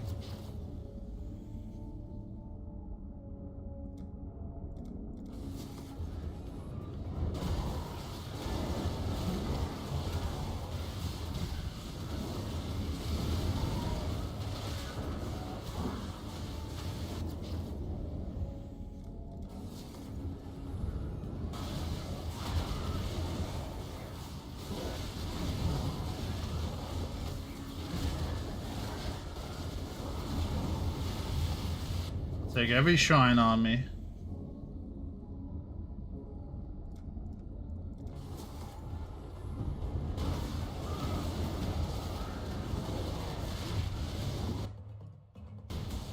Take every shrine on me.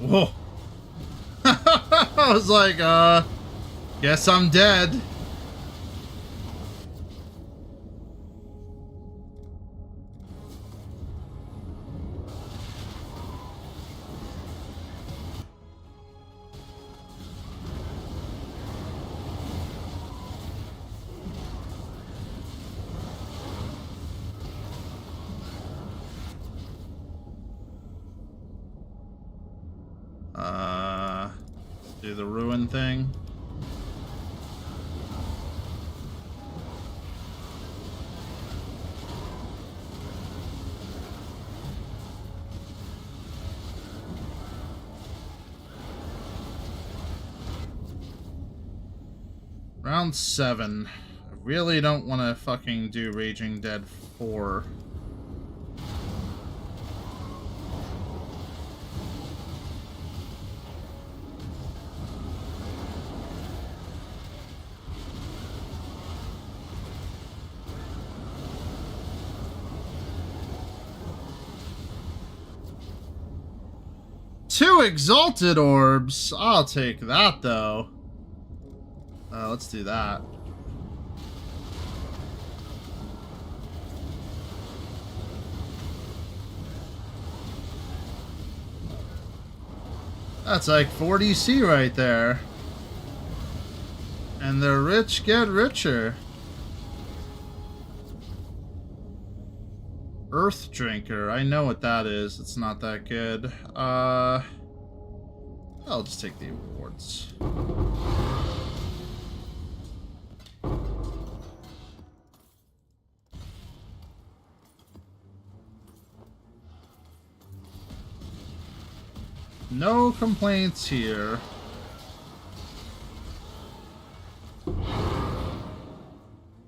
Whoa. I was like, guess I'm dead. Do the ruin thing. Round 7. I really don't want to fucking do Raging Dead 4. Two Exalted Orbs! I'll take that, though. Let's do that. That's like 40C right there. And the rich get richer. Earth Drinker. I know what that is. It's not that good. I'll just take the awards. No complaints here.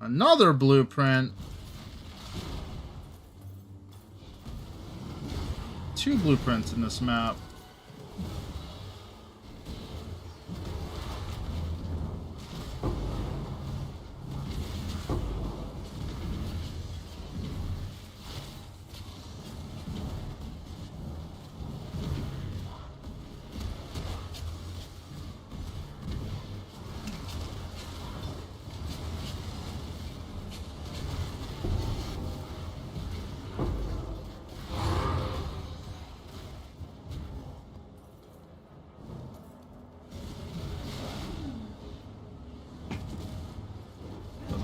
Another blueprint. 2 blueprints in this map.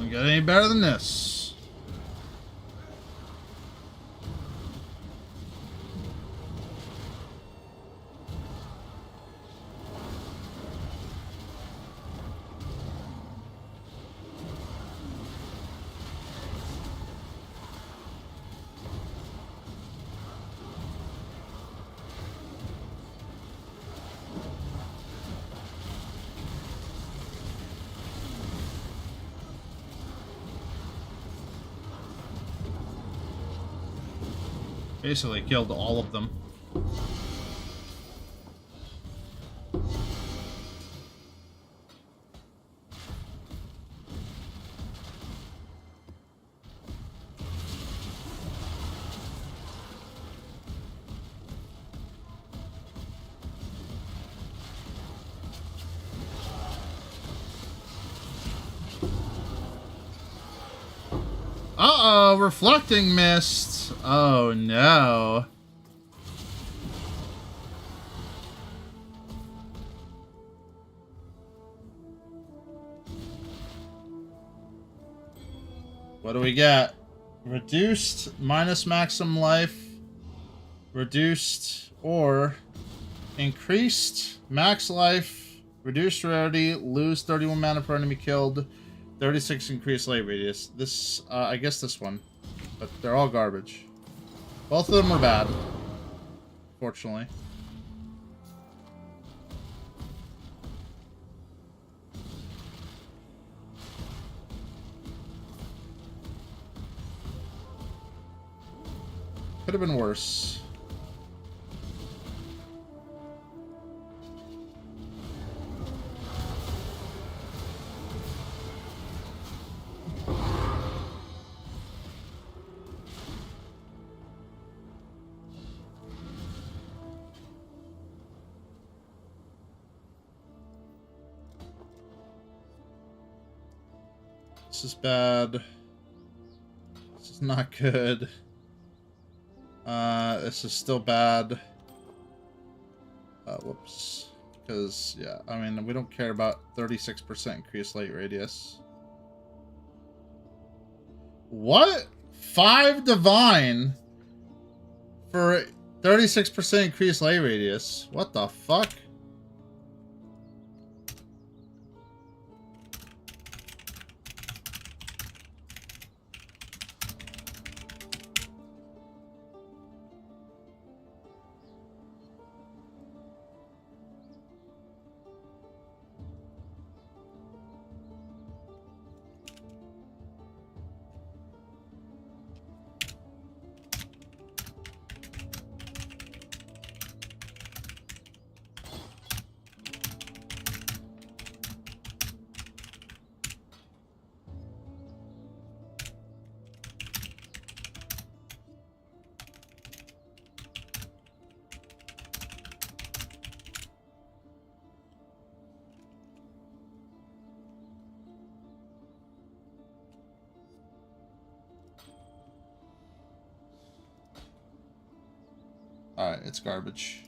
Get any better than this. Basically killed all of them. Uh-oh, reflecting mist. Oh no. What do we got? Reduced minus maximum life. Reduced or increased max life, reduced rarity, lose 31 mana per enemy killed, 36 increased light radius. This, I guess this one. But they're all garbage. Both of them are bad. Fortunately. Could have been worse. This is bad. This is not good. This is still bad. Whoops. Because, yeah, I mean, we don't care about 36% increased light radius. What? 5 divine for 36% increased light radius. What the fuck? Alright, it's garbage.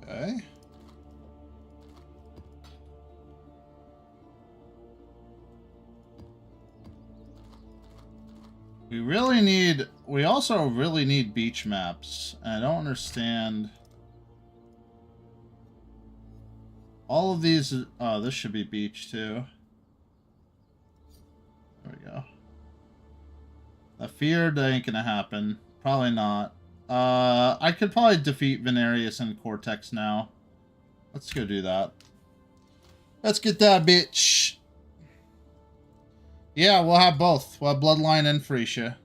Okay. We also really need beach maps. And I don't understand. All of these, oh, this should be beach too. There we go. I feared that ain't gonna happen. Probably not. I could probably defeat Venarius and Cortex now. Let's go do that. Let's get that bitch. Yeah, we'll have both. We'll have Bloodline and PHRECIA.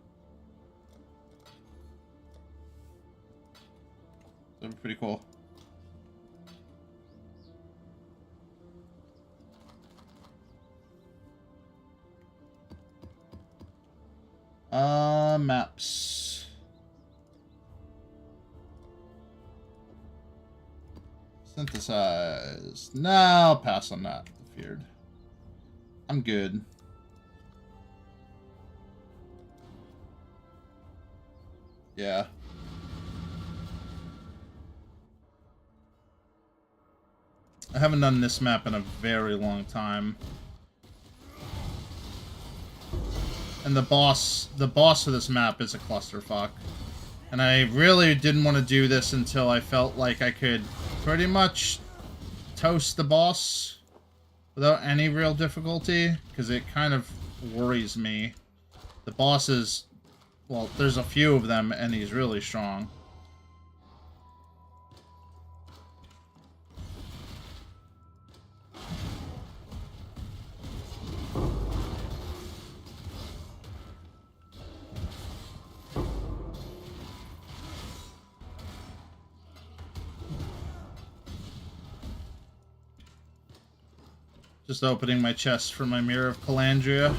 That'd be pretty cool. Maps. Synthesize. No, I'll pass on that. Feared. I'm good. Yeah. I haven't done this map in a very long time. And the boss of this map is a clusterfuck. And I really didn't want to do this until I felt like I could pretty much toast the boss without any real difficulty, because it kind of worries me. The boss is, well, there's a few of them, and he's really strong. Just opening my chest for my Mirror of Calandria.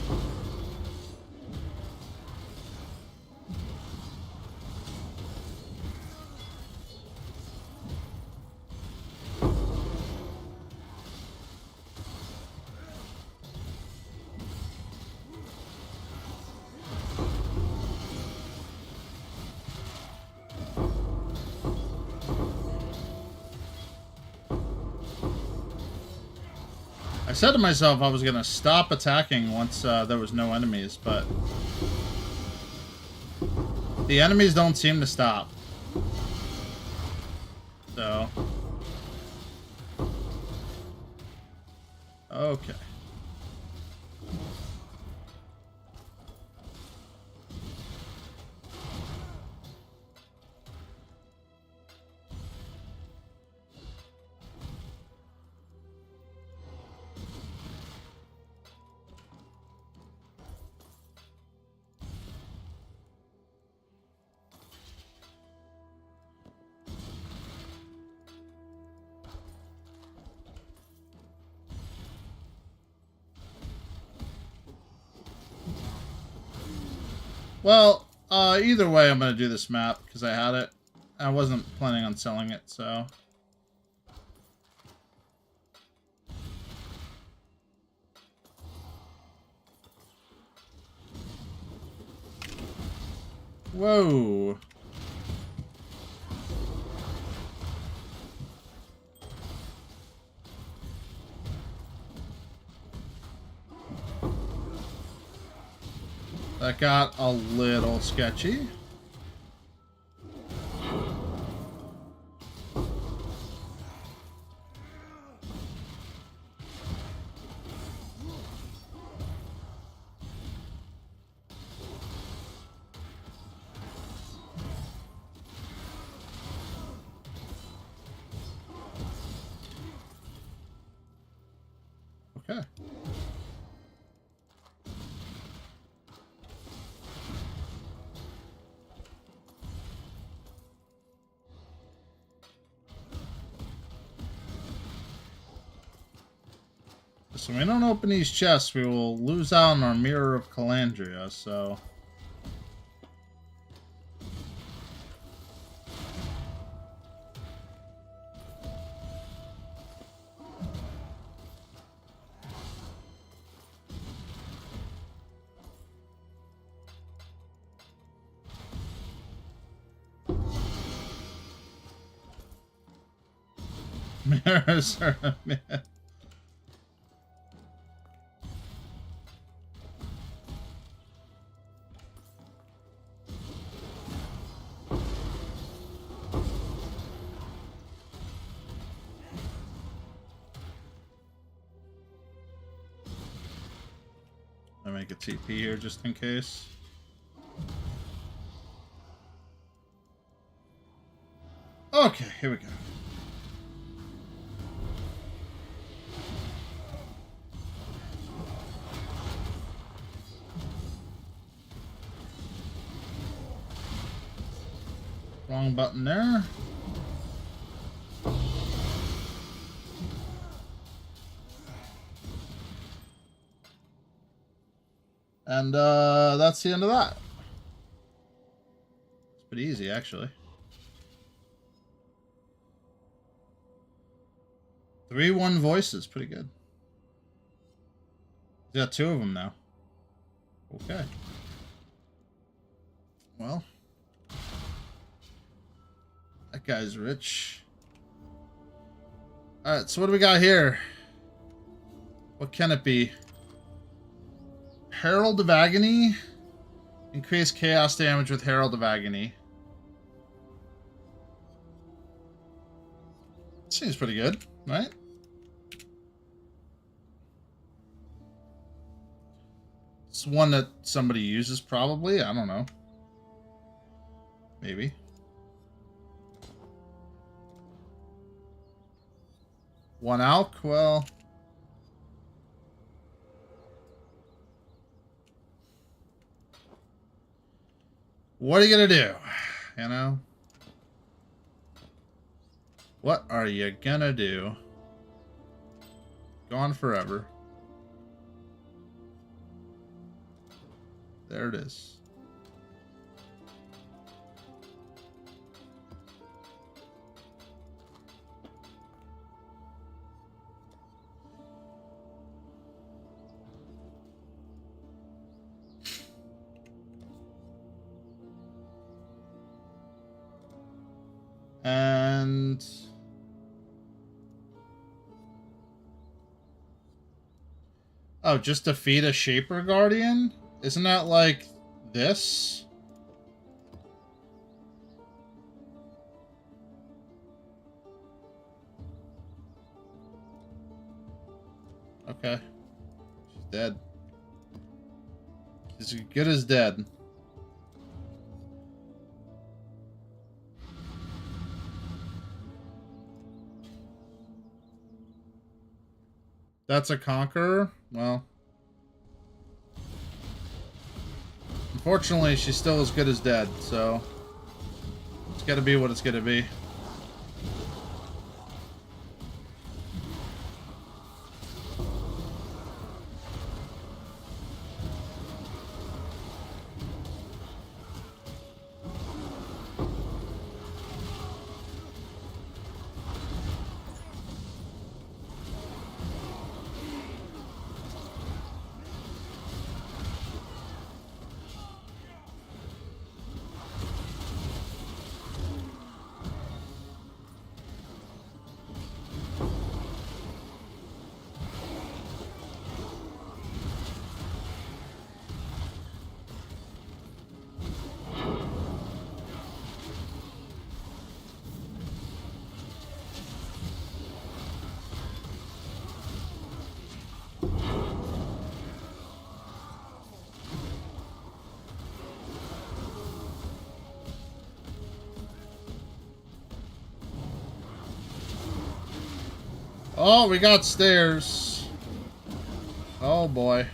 said to myself I was going to stop attacking once there was no enemies, but the enemies don't seem to stop. So, okay. Well, either way, I'm going to do this map because I had it. I wasn't planning on selling it, so. Whoa. That got a little sketchy. Okay. So we don't open these chests, we will lose out on our Mirror of Calandria, so. Mirrors are a myth. I make a TP here just in case. Okay, here we go. Wrong button there. And that's the end of that. It's pretty easy, actually. 3-1 voices, pretty good. He's got 2 of them now. Okay. Well, that guy's rich. Alright, so what do we got here? What can it be? Herald of Agony. Increase chaos damage with Herald of Agony. Seems pretty good, right? It's one that somebody uses, probably. I don't know. Maybe. One alk? Well... what are you gonna do? You know? What are you gonna do? Gone forever. There it is. And Oh, just defeat a Shaper Guardian? Isn't that like this? Okay. She's dead. She's as good as dead. That's a conqueror? Well. Unfortunately, she's still as good as dead, so it's gotta be what it's gonna be. Oh, we got stairs. Oh boy.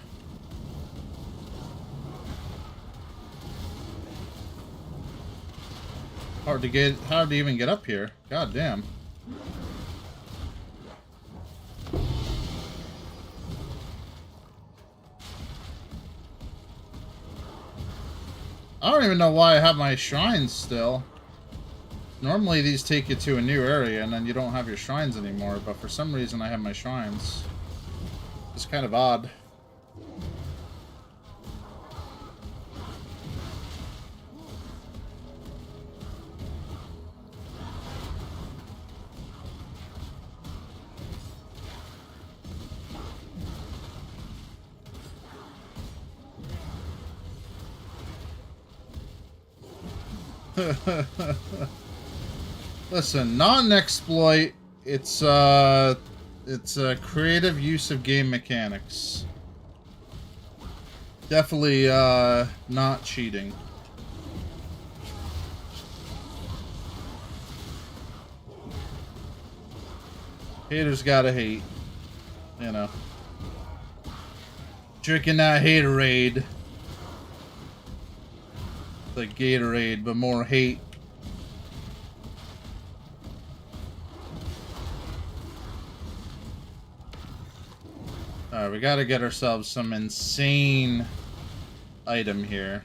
Hard to even get up here. God damn. I don't even know why I have my shrines still. Normally these take you to a new area and then you don't have your shrines anymore, but for some reason I have my shrines. It's kind of odd. Listen, not an exploit. It's a creative use of game mechanics. Definitely not cheating. Haters gotta hate, you know. Drinking that haterade. Like Gatorade, but more hate. Alright, we gotta get ourselves some insane item here.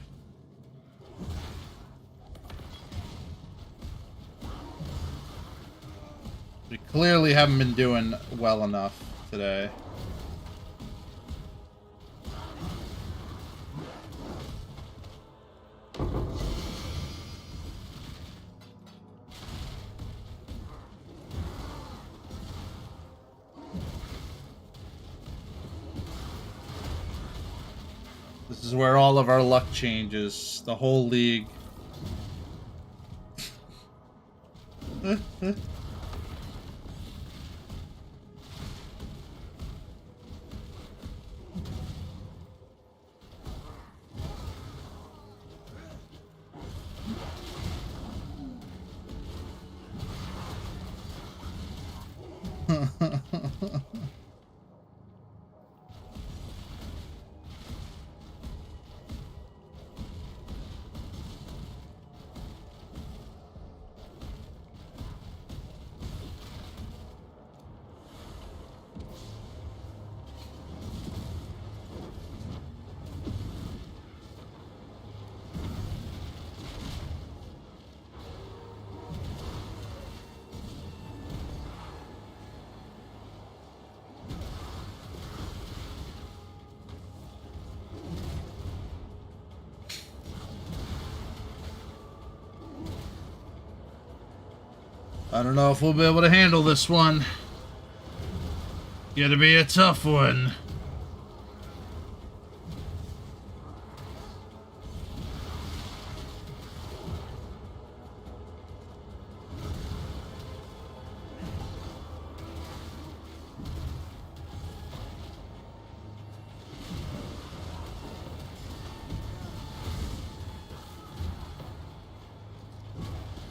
We clearly haven't been doing well enough today. This is where all of our luck changes. The whole league. I don't know if we'll be able to handle this one. Gonna be a tough one.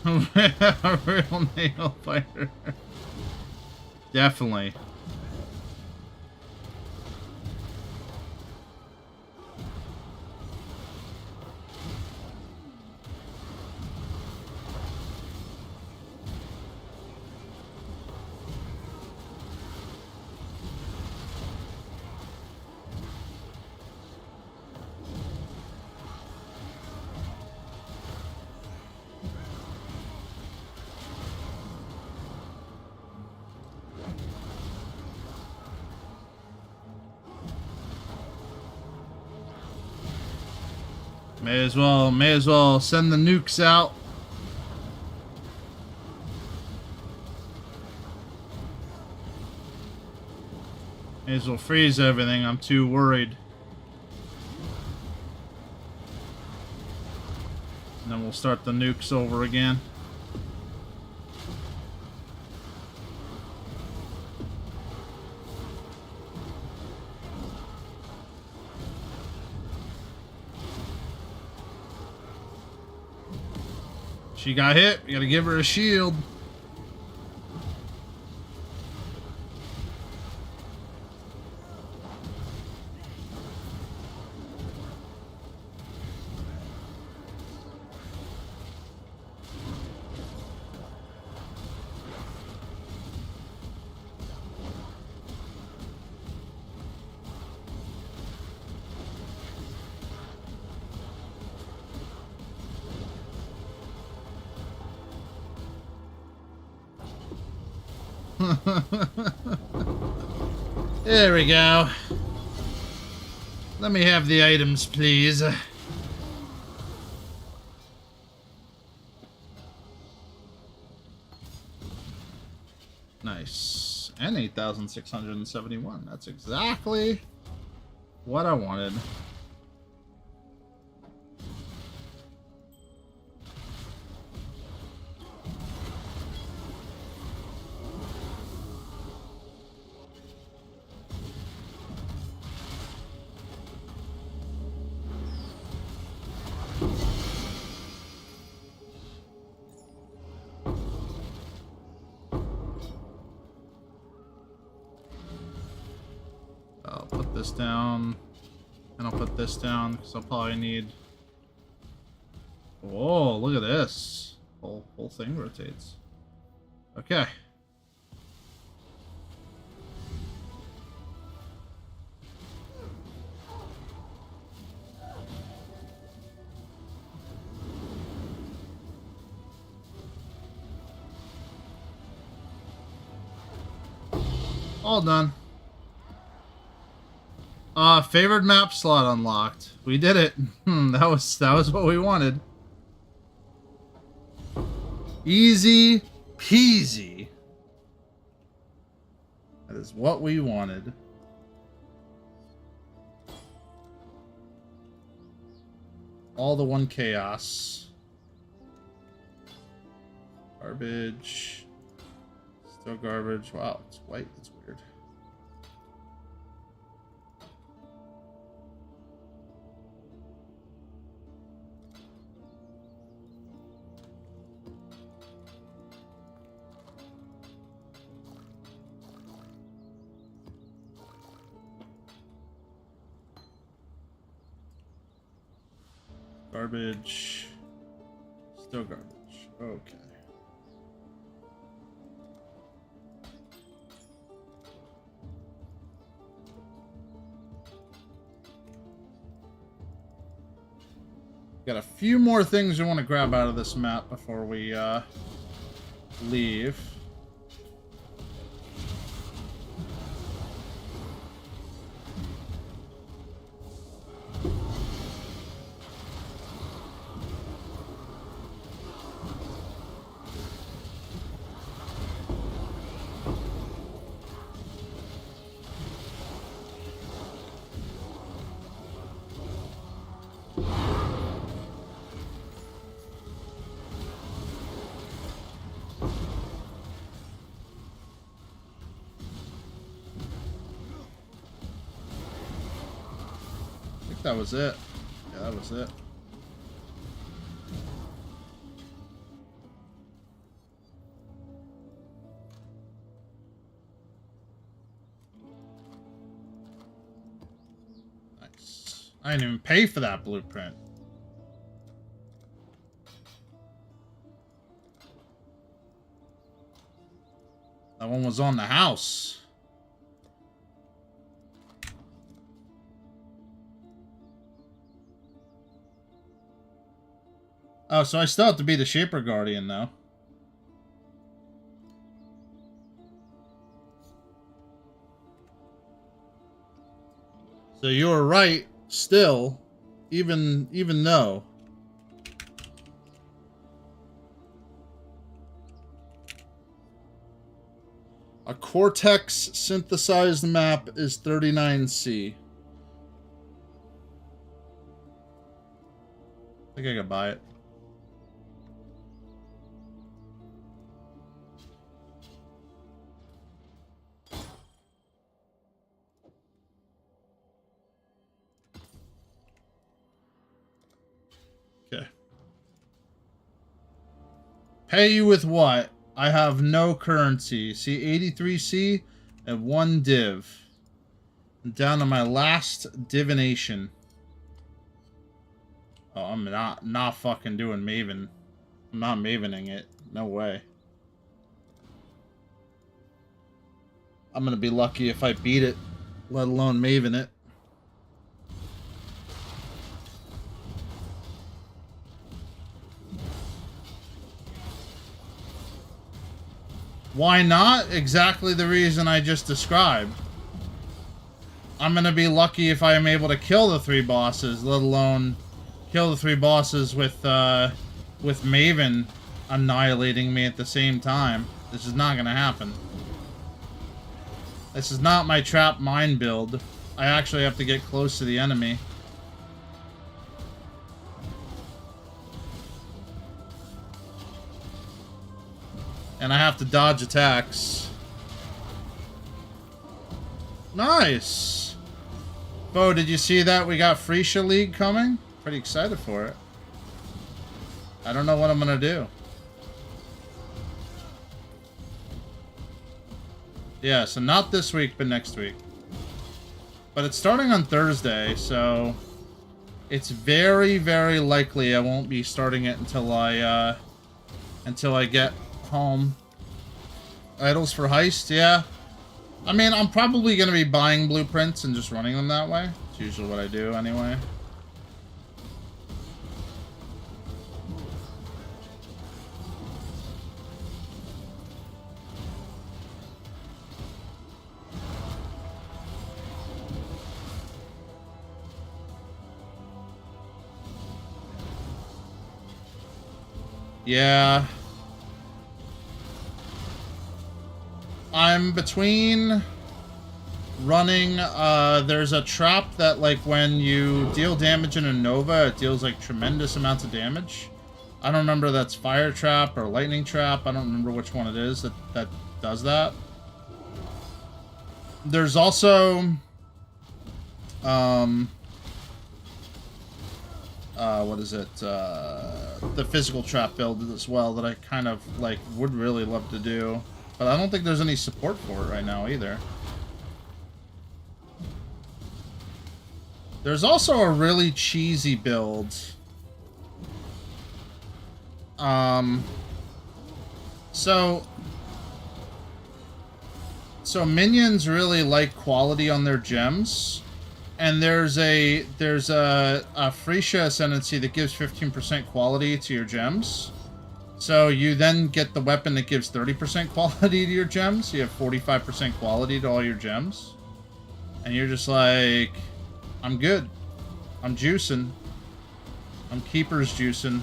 A real nail fighter. Definitely. May as well send the nukes out. May as well freeze everything. I'm too worried. And then we'll start the nukes over again. She got hit. We gotta give her a shield. There we go. Let me have the items, please. Nice. And 8,671. That's exactly what I wanted. I'll put this down, and I'll put this down because I'll probably need. Whoa! Look at this. Whole thing rotates. Okay. All done. Favored map slot unlocked. We did it. That was what we wanted. Easy peasy. That is what we wanted. All the one chaos. Garbage. Still garbage. Wow, it's white. That's weird. Garbage. Still garbage. Okay. Got a few more things we want to grab out of this map before we leave. That was it. Yeah, that was it. I didn't even pay for that blueprint. That one was on the house. Oh, so I still have to be the Shaper Guardian, though. So you were right, still, even though. A Cortex synthesized map is 39C. I think I could buy it. Okay. Pay you with what? I have no currency. See, 83C and 1 div. I'm down to my last divination. Oh, I'm not fucking doing Maven. I'm not Mavening it. No way. I'm gonna be lucky if I beat it, let alone Maven it. Why not? Exactly the reason I just described. I'm gonna be lucky if I am able to kill the 3 bosses, let alone kill the 3 bosses with Maven annihilating me at the same time. This is not gonna happen. This is not my trap mine build. I actually have to get close to the enemy. And I have to dodge attacks. Nice! Bo, did you see that? We got PHRECIA League coming? Pretty excited for it. I don't know what I'm gonna do. Yeah, so not this week, but next week. But it's starting on Thursday, so it's very, very likely I won't be starting it until I get home. Idols for Heist, yeah. I mean, I'm probably going to be buying blueprints and just running them that way. It's usually what I do anyway. Yeah. I'm between running, there's a trap that, like, when you deal damage in a Nova, it deals, like, tremendous amounts of damage. I don't remember if that's Fire Trap or Lightning Trap. I don't remember which one it is that does that. There's also, what is it, the Physical Trap build as well that I kind of, like, would really love to do. But I don't think there's any support for it right now either. There's also a really cheesy build. So minions really like quality on their gems. And there's a PHRECIA ascendancy that gives 15% quality to your gems. So you then get the weapon that gives 30% quality to your gems. You have 45% quality to all your gems. And you're just like, I'm good. I'm juicing. I'm keepers juicing.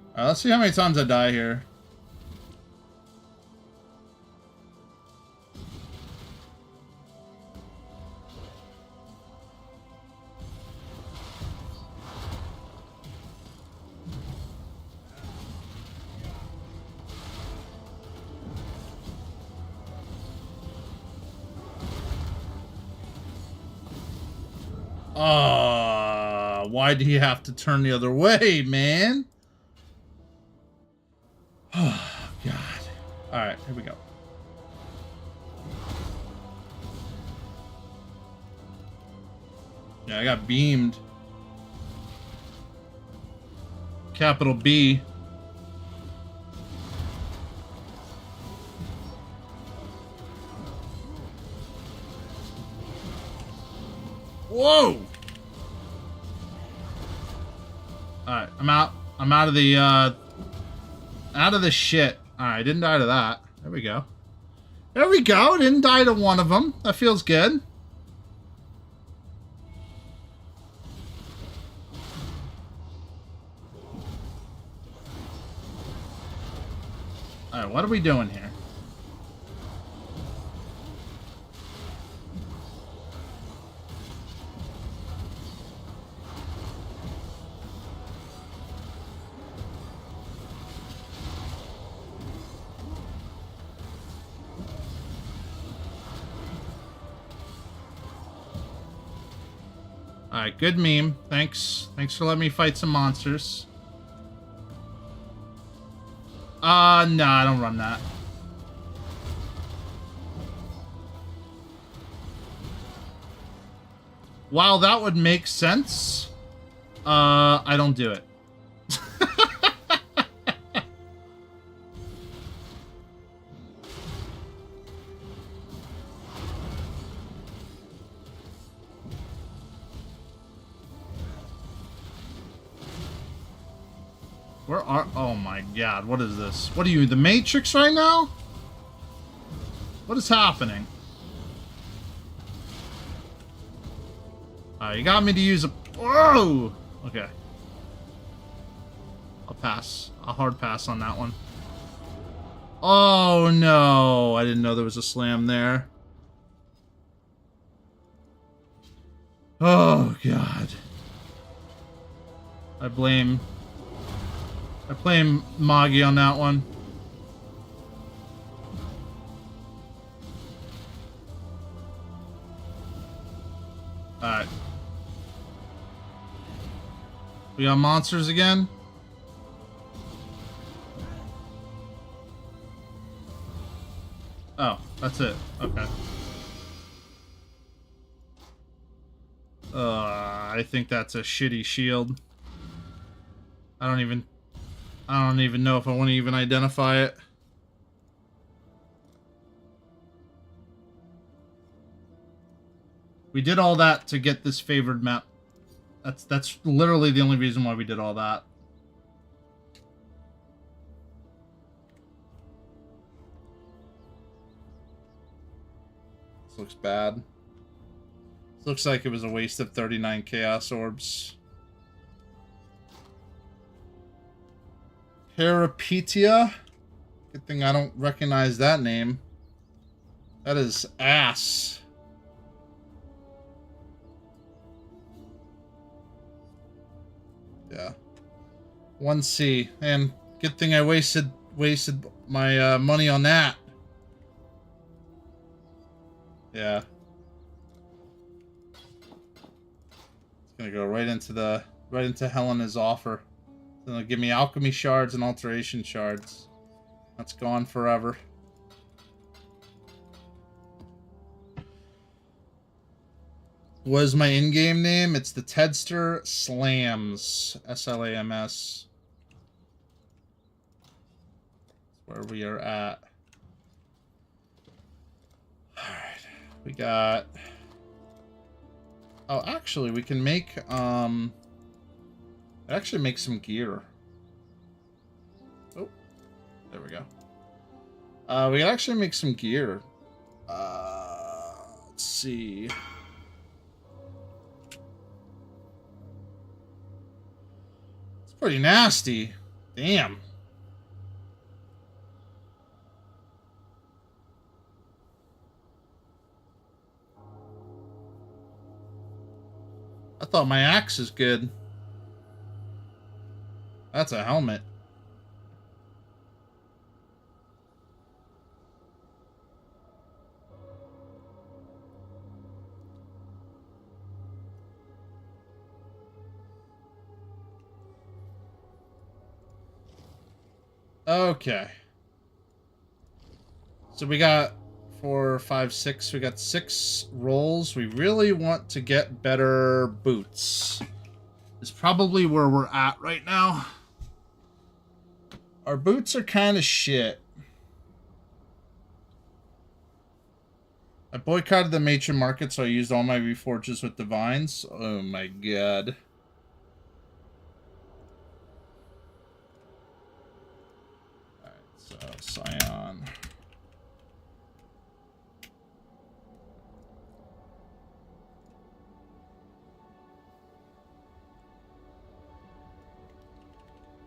Alright, let's see how many times I die here. Why do you have to turn the other way, man? Alright, here we go. Yeah, I got beamed. Capital B. Whoa! Alright, I'm out. I'm out of the, out of the shit. Alright, didn't die to that. There we go. There we go. Didn't die to one of them. That feels good. Alright, what are we doing here? Alright, good meme. Thanks. Thanks for letting me fight some monsters. No, I don't run that. While that would make sense, I don't do it. Where are... Oh my god, what is this? What are you, the Matrix right now? What is happening? You got me to use a... Whoa! Okay. I'll pass. I'll hard pass on that one. Oh no! I didn't know there was a slam there. Oh god. I blame Magi on that one. Alright. We got monsters again? Oh, that's it. Okay. I think that's a shitty shield. I don't even know if I want to even identify it. We did all that to get this favored map. That's literally the only reason why we did all that. This looks bad. This looks like it was a waste of 39 Chaos Orbs. PHRECIA? Good thing I don't recognize that name. That is ass. Yeah. 1C. And good thing I wasted my money on that. Yeah. It's gonna go right into Helena's offer. It's gonna give me alchemy shards and alteration shards. That's gone forever. What is my in-game name? It's the Tedster Slams. S-L-A-M-S. That's where we are at. Alright. We got... Oh, actually, we can make, actually make some gear. Oh. There we go. We can actually make some gear. Let's see... Pretty nasty. Damn. I thought my axe is good. That's a helmet. Okay. So we got 4, 5, 6. We got 6 rolls. We really want to get better boots. Is probably where we're at right now. Our boots are kind of shit. I boycotted the matron market, so I used all my reforges with divines. Oh my god. Alright, so Scion.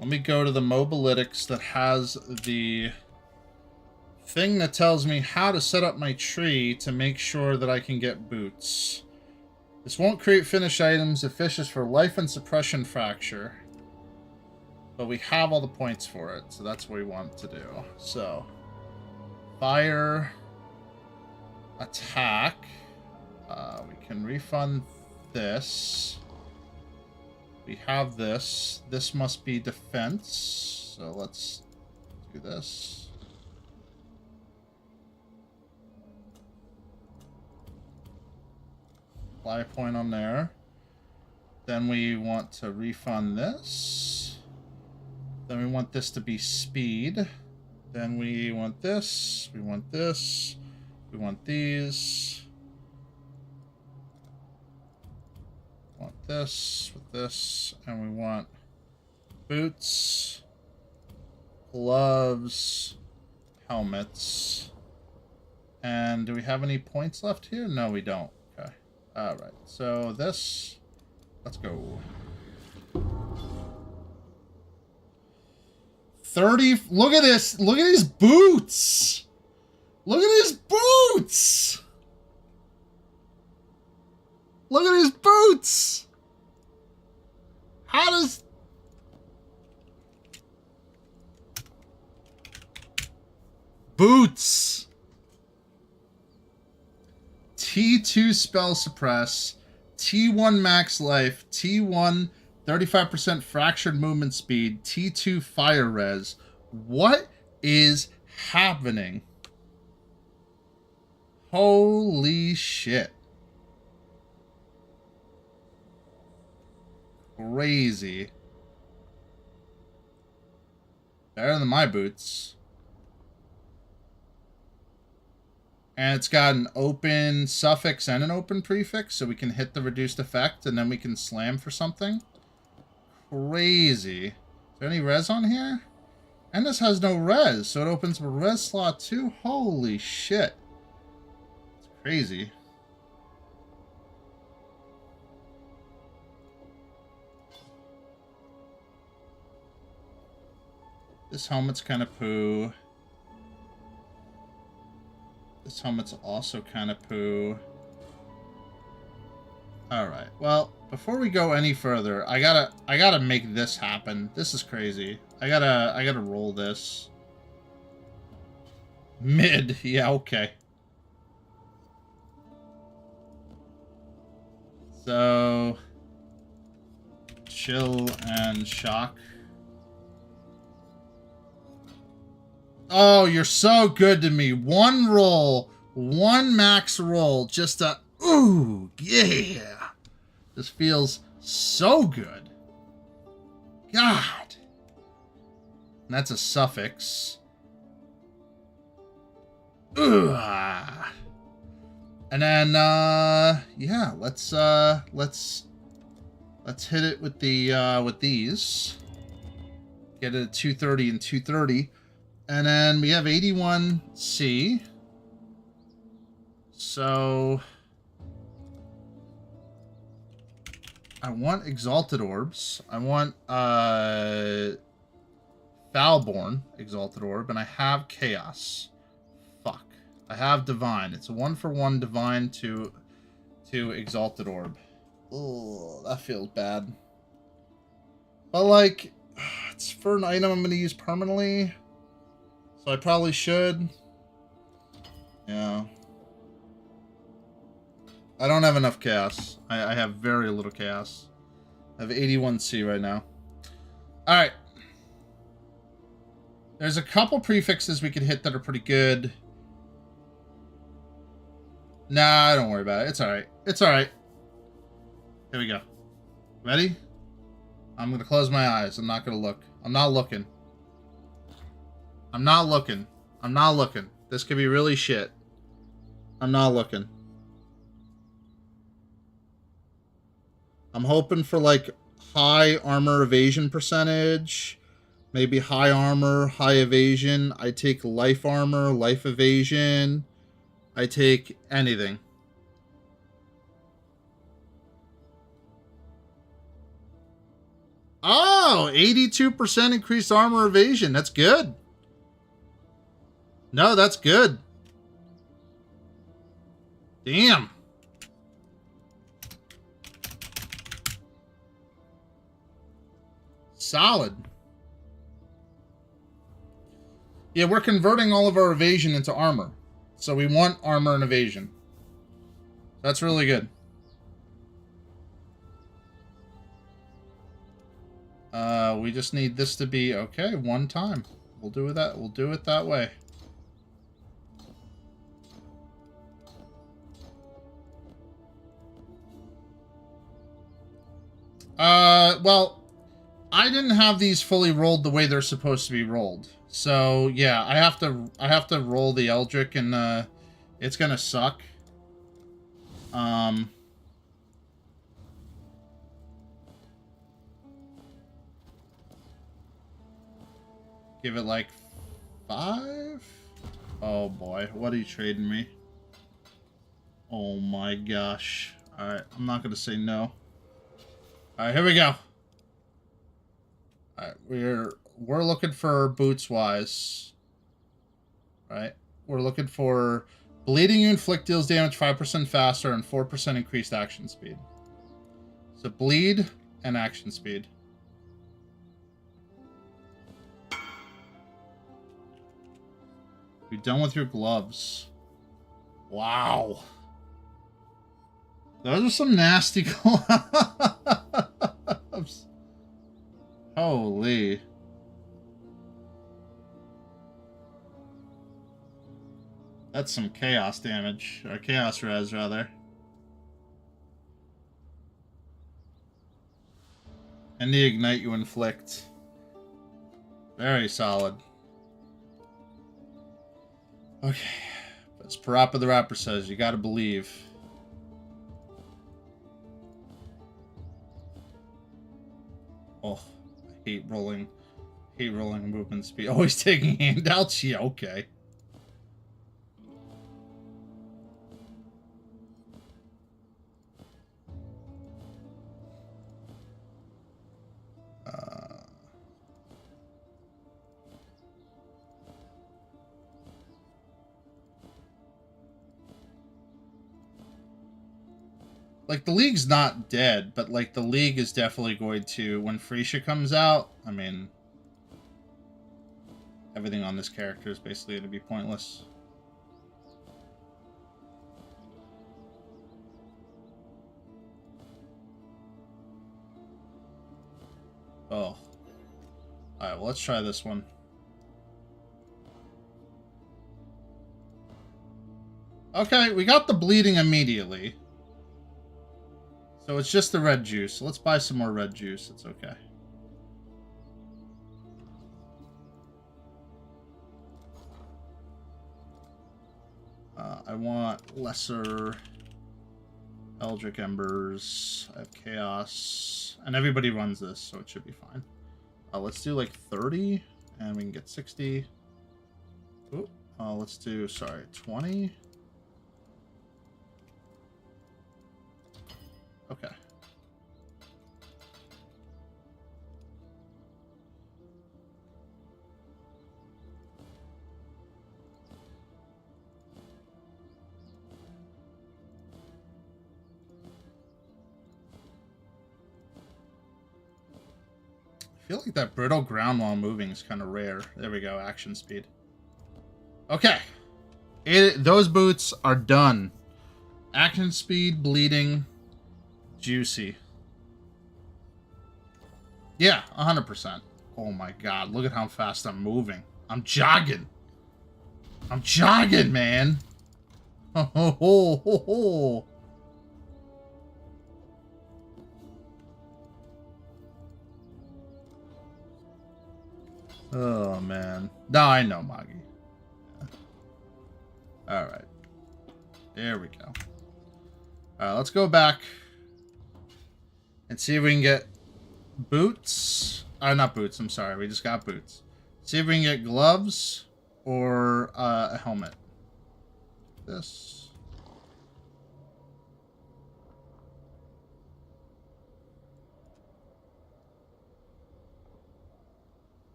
Let me go to the Mobilytics that has the thing that tells me how to set up my tree to make sure that I can get boots. This won't create finished items if fish is for life and suppression fracture. But we have all the points for it, so that's what we want to do. So, fire, attack. We can refund this. We have this. This must be defense. So let's do this. Apply a point on there. Then we want to refund this. Then we want this to be speed. Then we want this. We want this. We want these. We want this with this. And we want boots, gloves, helmets. And do we have any points left here? No, we don't. Okay. Alright, so this, let's go. 30, look at this, look at these boots! Look at these boots! Look at these boots! How does... Boots! T2 spell suppress, T1 max life, T1 35% fractured movement speed, T2 fire res. What is happening? Holy shit. Crazy. Better than my boots. And it's got an open suffix and an open prefix, so we can hit the reduced effect, and then we can slam for something. Crazy. Is there any res on here? And this has no res, so it opens a res slot too? Holy shit. It's crazy. This helmet's kind of poo. This helmet's also kind of poo. Alright, well, before we go any further, I gotta make this happen. This is crazy. I gotta roll this. Mid, yeah, okay. So, chill and shock. Oh, you're so good to me. One roll, one max roll, just a, ooh, yeah. This feels so good. God. And that's a suffix. Ugh. And then, yeah, let's hit it with the, with these. Get it at 230 and 230. And then we have 81C. So I want Exalted Orbs. I want Foulborn Exalted Orb, and I have Chaos. Fuck. I have Divine. It's a 1-for-1 Divine to Exalted Orb. Oh, that feels bad. But like, it's for an item I'm going to use permanently. So I probably should. Yeah. I don't have enough chaos. I have very little chaos. I have 81C right now. Alright. There's a couple prefixes we could hit that are pretty good. Nah, don't worry about it. It's alright. It's alright. Here we go. Ready? I'm gonna close my eyes. I'm not gonna look. I'm not looking. I'm not looking. I'm not looking. This could be really shit. I'm not looking. I'm hoping for, like, high armor evasion percentage. Maybe high armor, high evasion. I take life armor, life evasion. I take anything. Oh, 82% increased armor evasion. That's good. No, that's good. Damn. Solid. Yeah, we're converting all of our evasion into armor. So we want armor and evasion. That's really good. We just need this to be okay one time. We'll do that. We'll do it that way. Well, I didn't have these fully rolled the way they're supposed to be rolled. So, yeah, I have to roll the Eldritch, and it's gonna suck. Give it like 5? Oh boy, what are you trading me? Oh my gosh. Alright, I'm not gonna say no. Alright, here we go. Alright, we're looking for boots wise. Right? We're looking for bleeding you inflict deals damage 5% faster and 4% increased action speed. So bleed and action speed. You're done with your gloves. Wow. Those are some nasty gloves. Holy. That's some chaos damage. Or chaos res, rather. And the ignite you inflict. Very solid. Okay. As Parappa the Rapper says, you gotta believe. Oh, I hate rolling movement speed. Always taking handouts? Yeah, okay. Like, the League's not dead, but, like, the League is definitely going to, when PHRECIA comes out, I mean, everything on this character is basically going to be pointless. Oh. Alright, well, let's try this one. Okay, we got the bleeding immediately. So it's just the red juice. So let's buy some more red juice. It's okay. I want lesser Eldritch Embers. I have Chaos. And everybody runs this, so it should be fine. Let's do like 30, and we can get 60. Ooh, let's do, sorry, 20. Okay. I feel like that brittle ground while moving is kind of rare. There we go, action speed. Okay. Those boots are done. Action speed, bleeding, juicy. Yeah, 100%. Oh my god, look at how fast I'm moving. I'm jogging. I'm jogging, man. Oh, oh man. No, I know, Magi. Yeah. Alright. There we go. Alright, let's go back and see if we can get boots. Not boots, I'm sorry. We just got boots. See if we can get gloves or a helmet. This.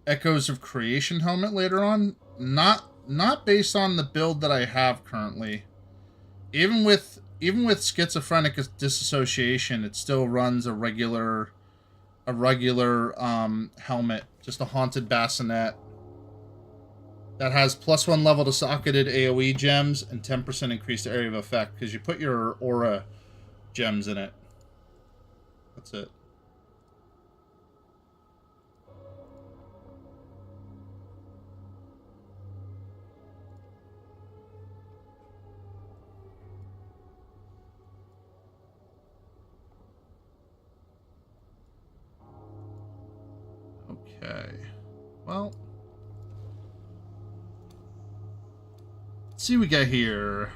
Echoes of Creation helmet later on. Not based on the build that I have currently. Even with schizophrenic disassociation, it still runs a regular helmet, just a haunted bassinet that has +1 level to socketed AoE gems and 10% increased area of effect because you put your aura gems in it. That's it. Okay. Well, let's see what we got here.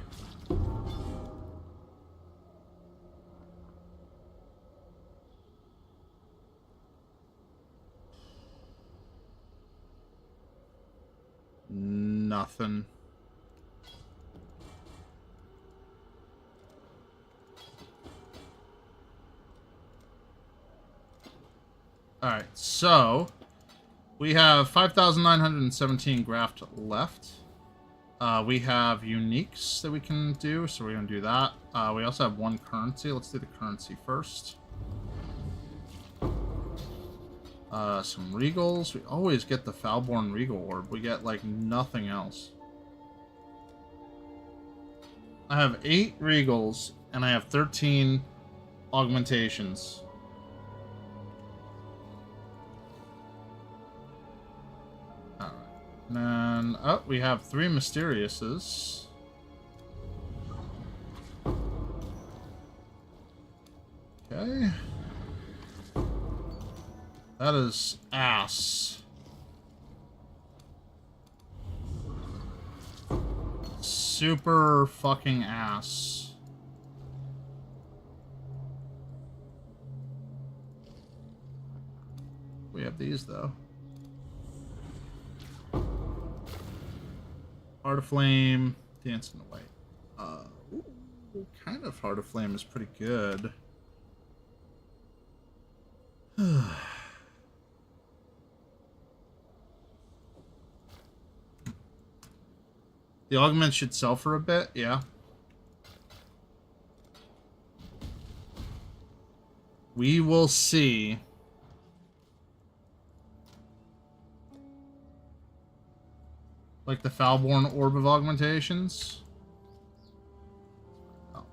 Nothing. Alright, so we have 5,917 graft left. We have uniques that we can do, so we're going to do that. We also have 1 currency. Let's do the currency first. Some regals. We always get the Foulborn Regal Orb. We get, like, nothing else. I have 8 regals, and I have 13 augmentations. Alright. And then, oh, we have 3 Mysteriouses. Okay. That is ass. Super fucking ass. We have these though. Heart of Flame, Dancing Away. Ooh, kind of Heart of Flame is pretty good. The augment should sell for a bit, yeah. We will see. Like the Foulborn Orb of Augmentations. Oh.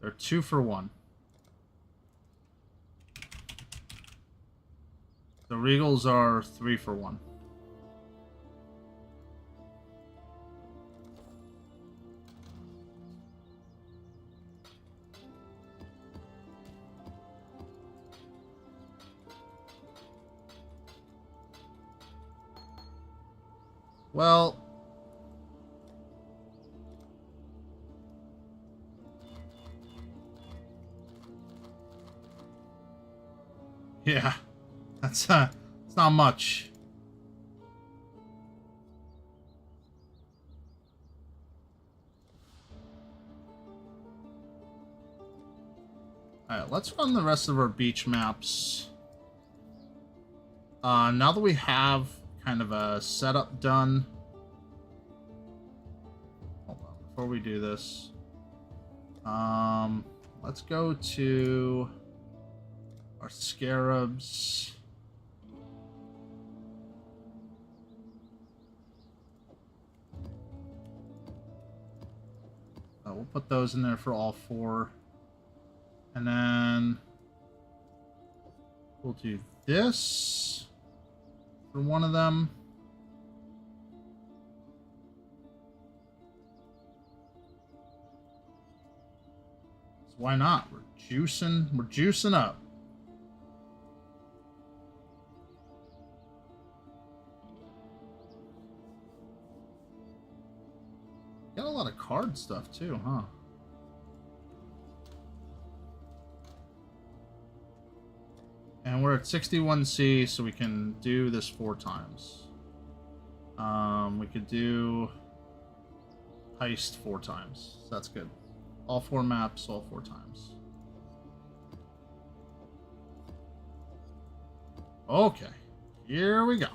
They're 2 for 1. The regals are 3 for 1. Well, yeah, it's not much. Alright, let's run the rest of our beach maps. Now that we have kind of a setup done. Hold on, before we do this. Let's go to our scarabs. We'll put those in there for all 4. And then We'll do this for one of them. So why not? We're juicing up. Got a lot of card stuff too, huh? And we're at 61C, so we can do this 4 times. We could do Heist 4 times. So that's good. All 4 maps, all 4 times. Okay, here we go.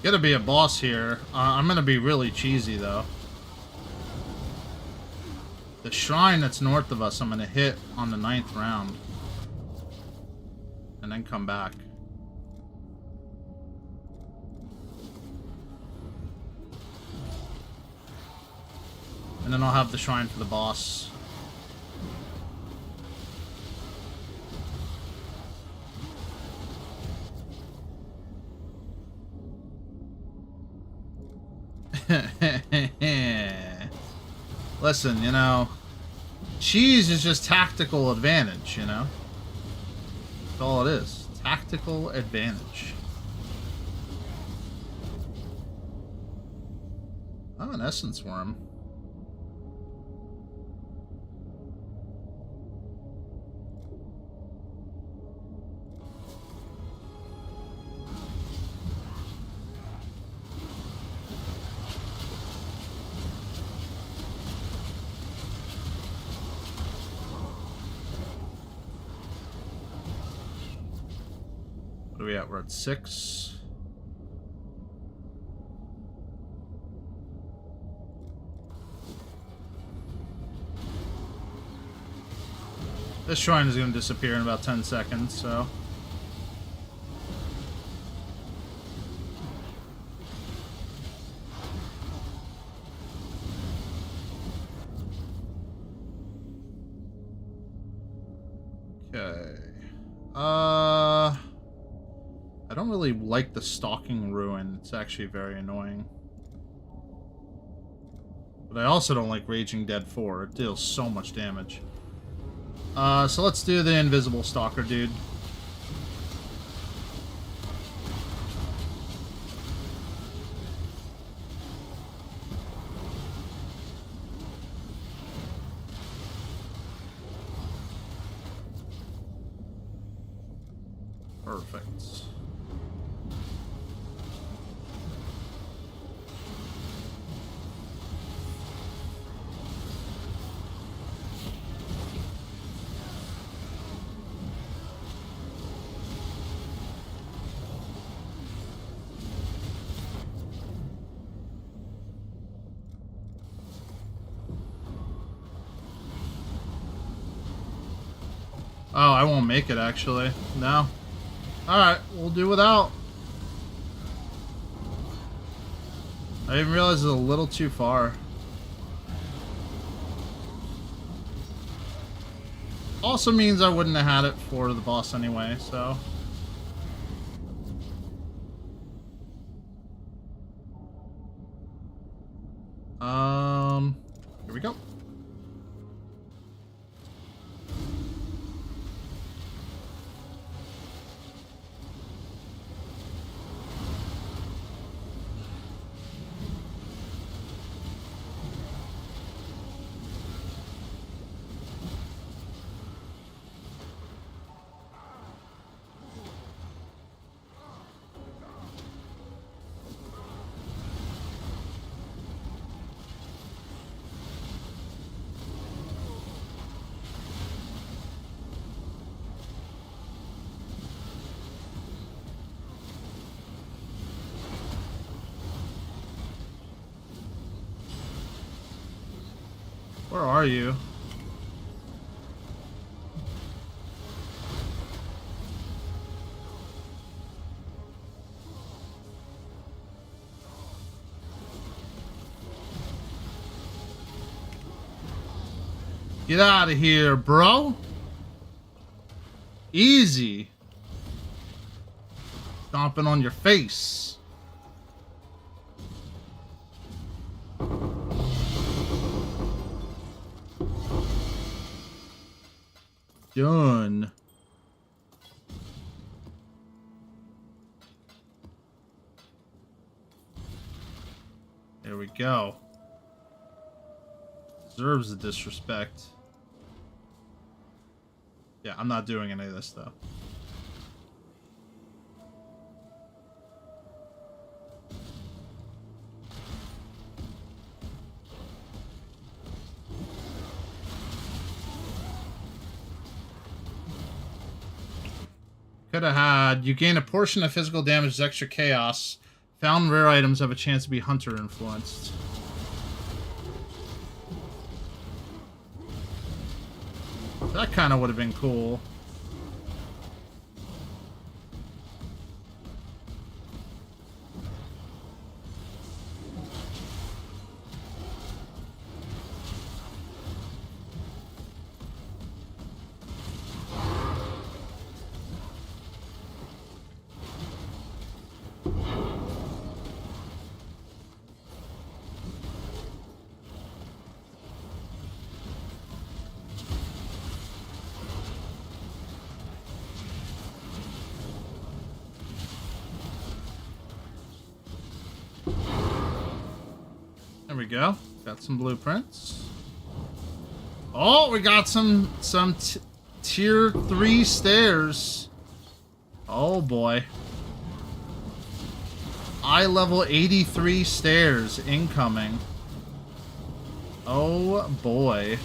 Gotta be a boss here. I'm gonna be really cheesy though. The shrine that's north of us, I'm gonna hit on the 9th round. And then come back. And then I'll have the shrine for the boss. Listen, you know, cheese is just tactical advantage, you know? That's all it is. Tactical advantage. Oh, an essence worm. What are we at? We're at 6. This shrine is going to disappear in about 10 seconds, so... Okay. I don't really like the Stalking Ruin. It's actually very annoying. But I also don't like Raging Dead 4. It deals so much damage. So let's do the Invisible Stalker, dude. Perfect. Oh, I won't make it, actually. No. Alright, we'll do without. I didn't realize it was a little too far. Also means I wouldn't have had it for the boss anyway, so... Here we go. Where are you? Get out of here, bro. Easy. Stomping on your face. Done. There we go. Deserves the disrespect. Yeah, I'm not doing any of this, though. Could have had... You gain a portion of physical damage as extra chaos. Found rare items have a chance to be hunter influenced. That kind of would have been cool. There we go. Got some blueprints. Oh, we got some tier 3 stairs. Oh boy. Eye level 83 stairs incoming. Oh boy.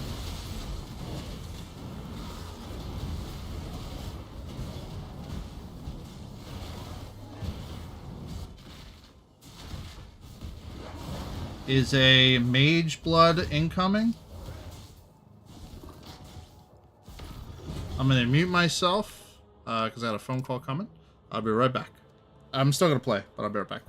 Is a mage blood incoming? I'm gonna mute myself because I had a phone call coming. I'll be right back. I'm still gonna play, but I'll be right back.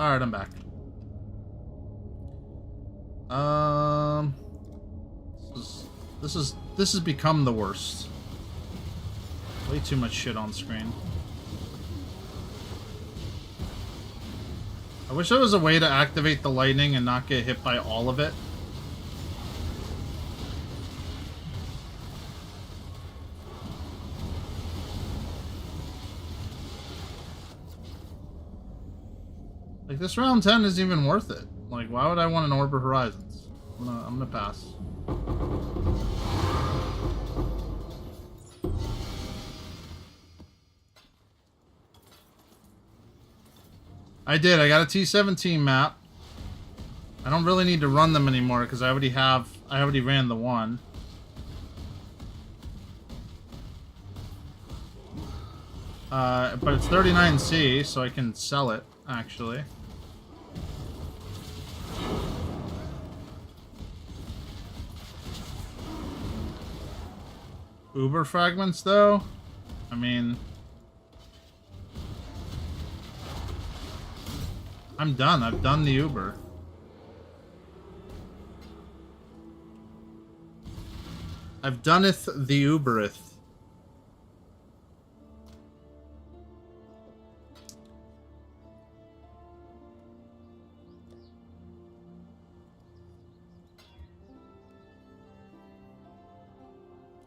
Alright, I'm back. This has become the worst. Way too much shit on screen. I wish there was a way to activate the lightning and not get hit by all of it. Like, this round 10 isn't even worth it. Like, why would I want an Orb of Horizons? I'm gonna pass. I did. I got a T-17 map. I don't really need to run them anymore because I already ran the one. But it's 39C, so I can sell it, actually. Uber fragments, though? I mean... I'm done. I've done the Uber. I've doneeth the Ubereth.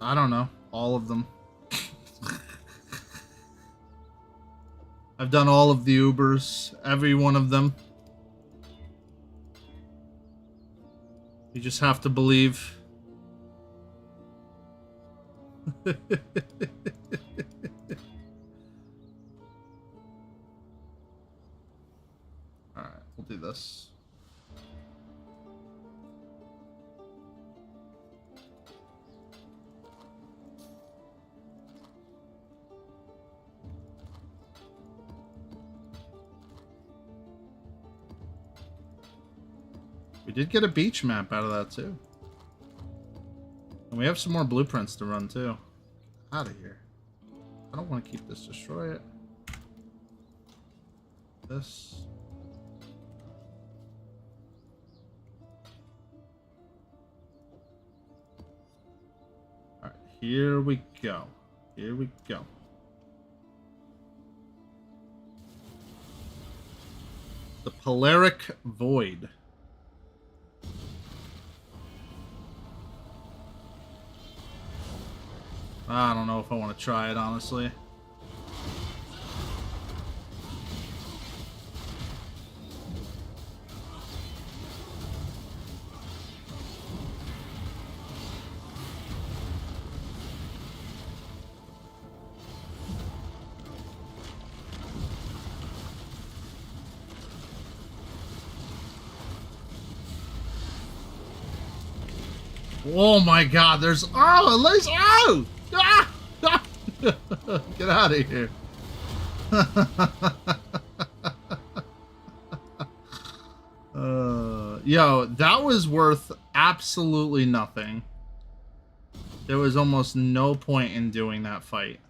I don't know. All of them. I've done all of the Ubers. Every one of them. You just have to believe. Alright, we'll do this. We did get a beach map out of that, too. And we have some more blueprints to run, too. Out of here. I don't want to keep this. Destroy it. This. Alright, here we go. Here we go. The Polaric Void. I don't know if I want to try it, honestly. Oh my god, there's... Oh, at least... Oh! Ah! Get out of here. Yo, that was worth absolutely nothing. There was almost no point in doing that fight.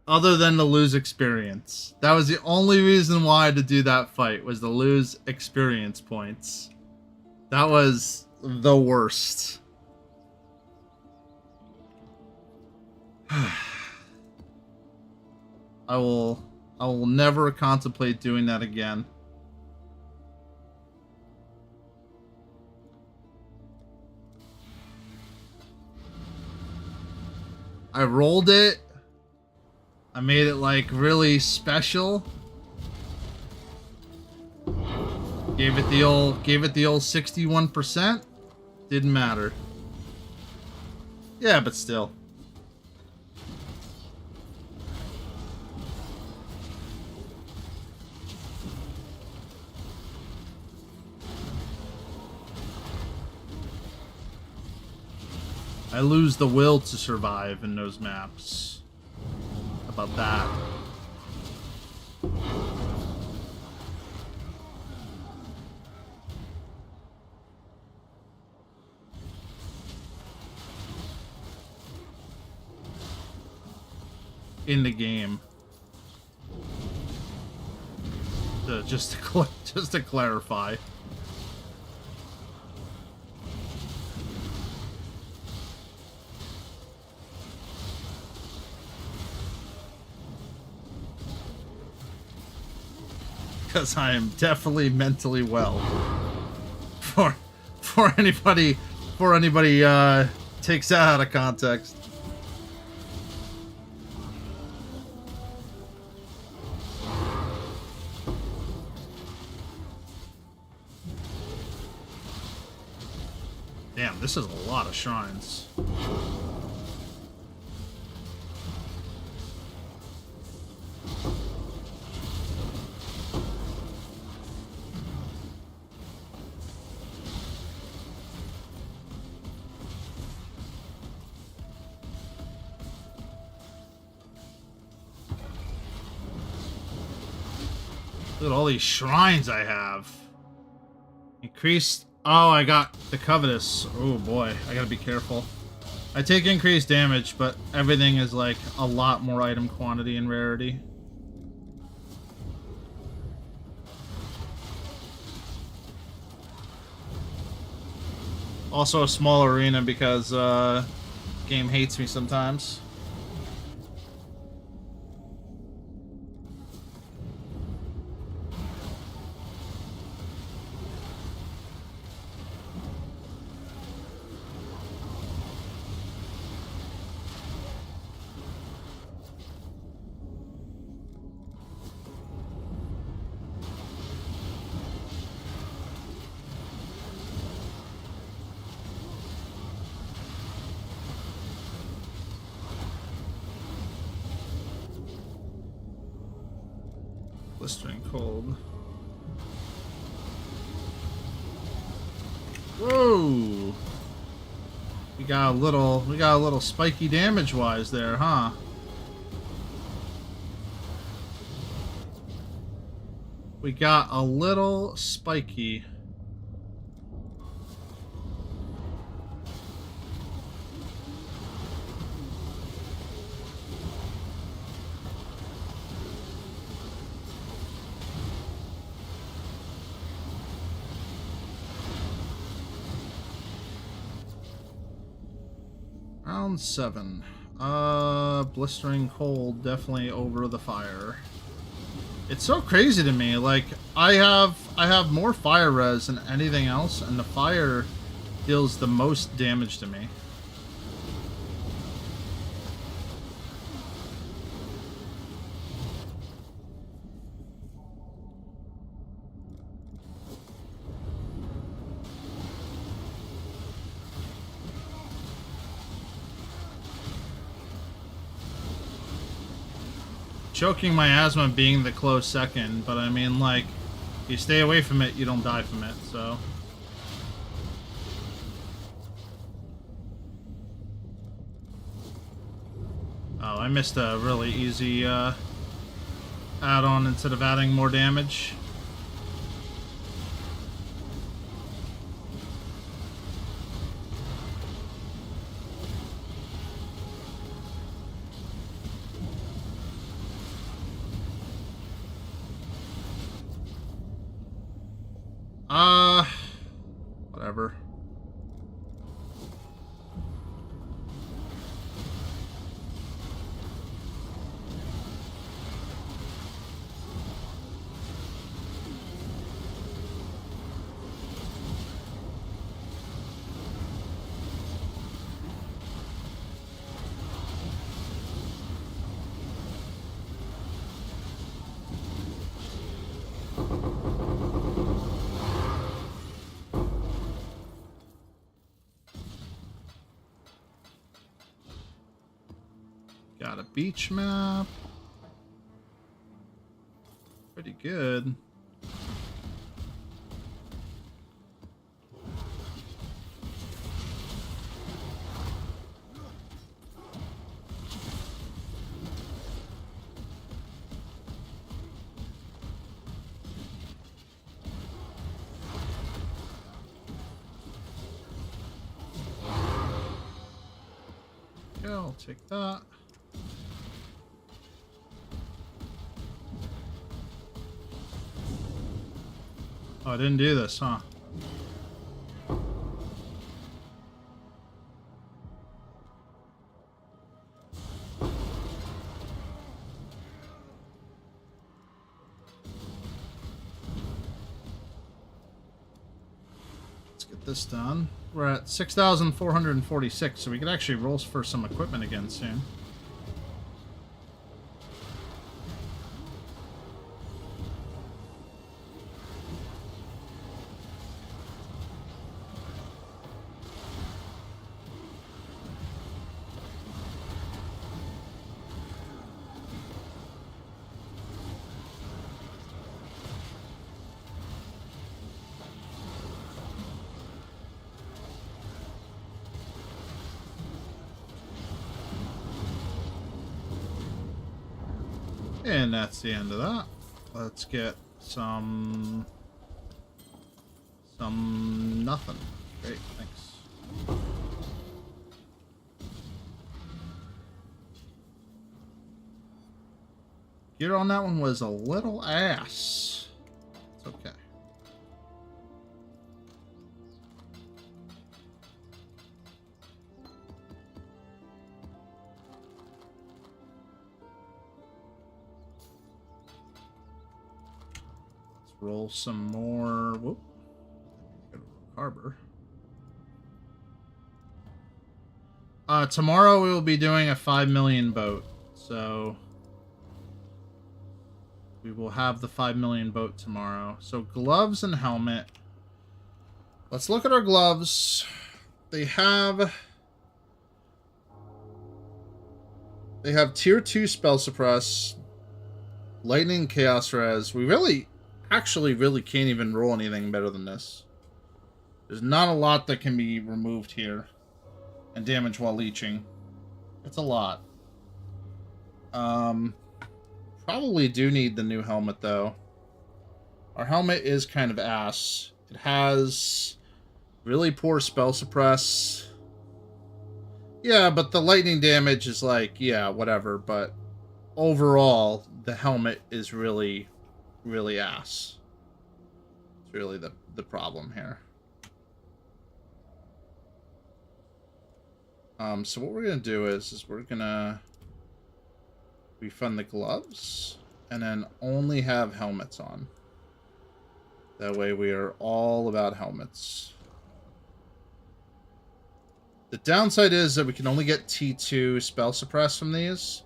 Other than to lose experience. That was the only reason why I had to do that fight, was to lose experience points. That was the worst. I will never contemplate doing that again. I rolled it. I made it like really special. Gave it the old 61%. Didn't matter. Yeah, but still. I lose the will to survive in those maps. How about that? In the game. just to clarify. Because I am definitely mentally well. For anybody takes that out of context. Damn, this is a lot of shrines. Look at all these shrines I have. Increased... Oh, I got the Covetous. Oh boy, I gotta be careful. I take increased damage, but everything is like a lot more item quantity and rarity. Also a small arena because game hates me sometimes. Blistering cold. Whoa! We got a little spiky damage wise there, huh? We got a little spiky. Round 7. Blistering cold, definitely over the fire. It's so crazy to me. Like, I have more fire res than anything else, and the fire deals the most damage to me. Choking my asthma being the close second, but I mean, like, you stay away from it, you don't die from it, so. Oh, I missed a really easy add-on instead of adding more damage. Whatever. Got a beach map. Pretty good. Yeah, I'll take that. Oh, I didn't do this, huh? Let's get this done. We're at 6,446, so we could actually roll for some equipment again soon. And that's the end of that. Let's get some nothing. Great, thanks. Gear on that one was a little ass. It's okay. Roll some more. Whoop. Harbor. Tomorrow we will be doing a 5 million boat. So we will have the 5 million boat tomorrow. So gloves and helmet. Let's look at our gloves. They have tier 2 spell suppress, lightning, chaos res. We really can't even roll anything better than this. There's not a lot that can be removed here. And damage while leeching. It's a lot. Probably do need the new helmet, though. Our helmet is kind of ass. It has really poor spell suppress. Yeah, but the lightning damage is like, yeah, whatever. But overall, the helmet is really ass. It's really the problem here. So what we're gonna do is we're gonna refund the gloves and then only have helmets on. That way we are all about helmets. The downside is that we can only get T2 spell suppress from these.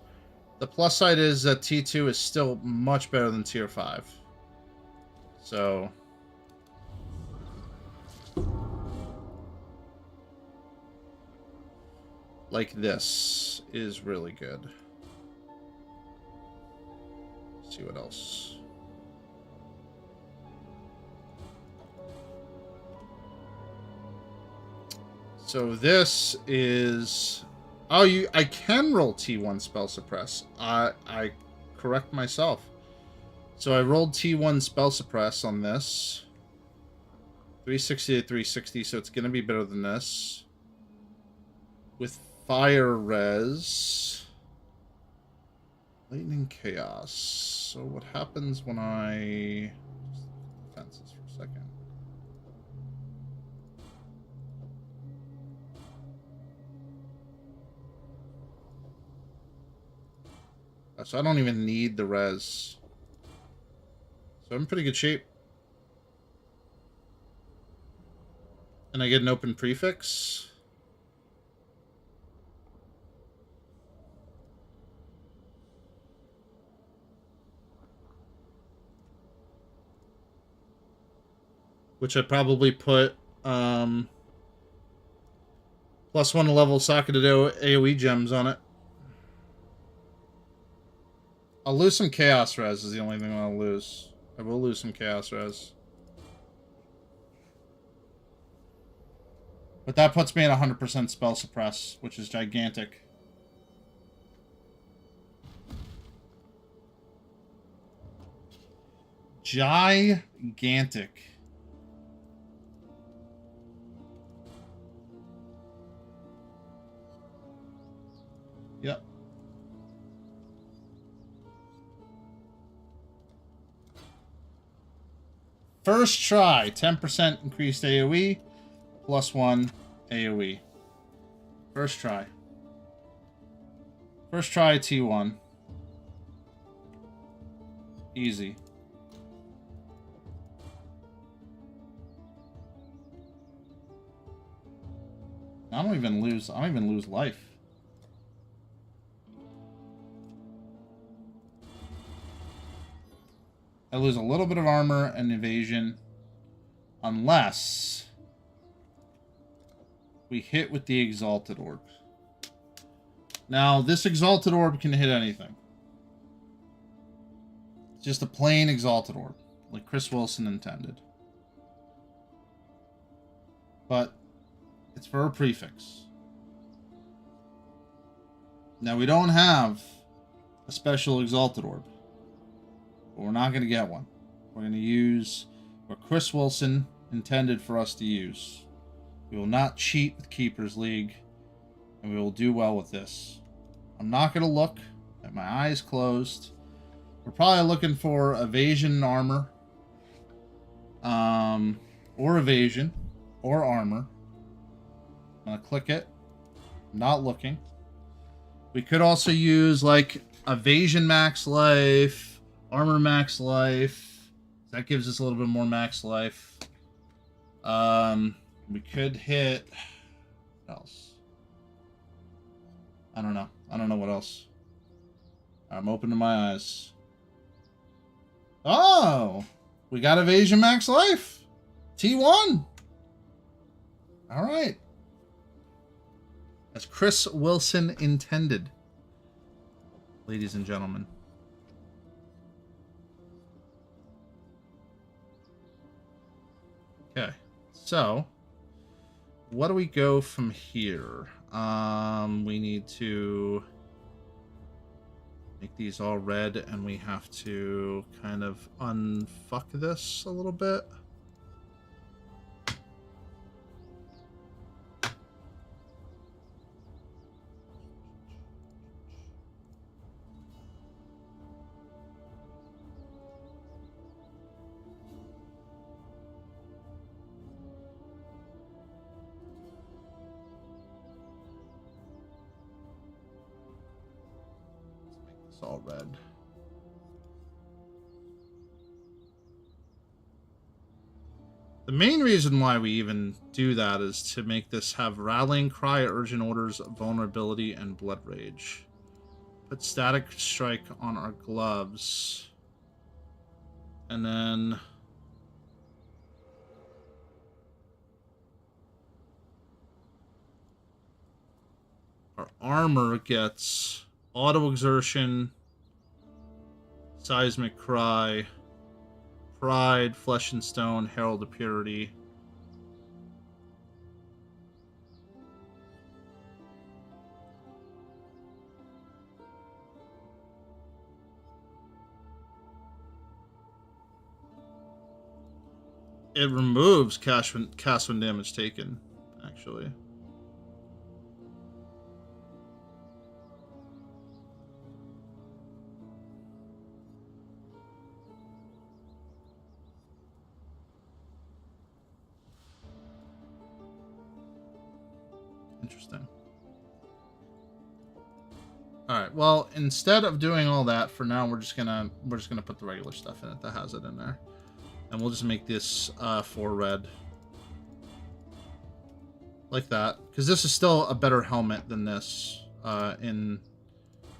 The plus side is that T2 is still much better than tier 5. So like this is really good. Let's see what else. So this is... Oh, I can roll T1 spell suppress. I correct myself. So I rolled T1 spell suppress on this. 360 to 360, so it's going to be better than this. With fire res. Lightning chaos. So what happens when I... Just defenses for a second. So I don't even need the res. So I'm in pretty good shape. And I get an open prefix. Which I probably put +1 level socketed AoE gems on it. I'll lose some chaos res is the only thing I'll lose. I will lose some chaos res. But that puts me at 100% spell suppress, which is gigantic. Gigantic. Yep. First try, 10% increased AoE, +1 AoE. First try. First try, T1. Easy. I don't even lose life. I lose a little bit of armor and evasion unless we hit with the Exalted Orb. Now, this Exalted Orb can hit anything. It's just a plain Exalted Orb, like Chris Wilson intended. But it's for a prefix. Now, we don't have a special Exalted Orb. But we're not going to get one. We're going to use what Chris Wilson intended for us to use. We will not cheat with Keepers League, and we will do well with this. I'm not going to look at my eyes closed. We're probably looking for evasion armor, or evasion, or armor. I'm going to click it. I'm not looking. We could also use like evasion max life, armor max life. That gives us a little bit more max life. We could hit... What else? I don't know. I don't know what else. I'm opening my eyes. Oh! We got evasion max life! T1! Alright. As Chris Wilson intended. Ladies and gentlemen. Okay, so what do we go from here? We need to make these all red, and we have to kind of unfuck this a little bit. It's all red. The main reason why we even do that is to make this have Rallying Cry, Urgent Orders, Vulnerability, and Blood Rage. Put Static Strike on our gloves. And then... our armor gets Auto Exertion, Seismic Cry, Pride, Flesh and Stone, Herald of Purity. It removes cast when damage taken, actually. Interesting. All right. Well, instead of doing all that, for now, we're just gonna put the regular stuff in it that has it in there, and we'll just make this 4 red, like that, because this is still a better helmet than this in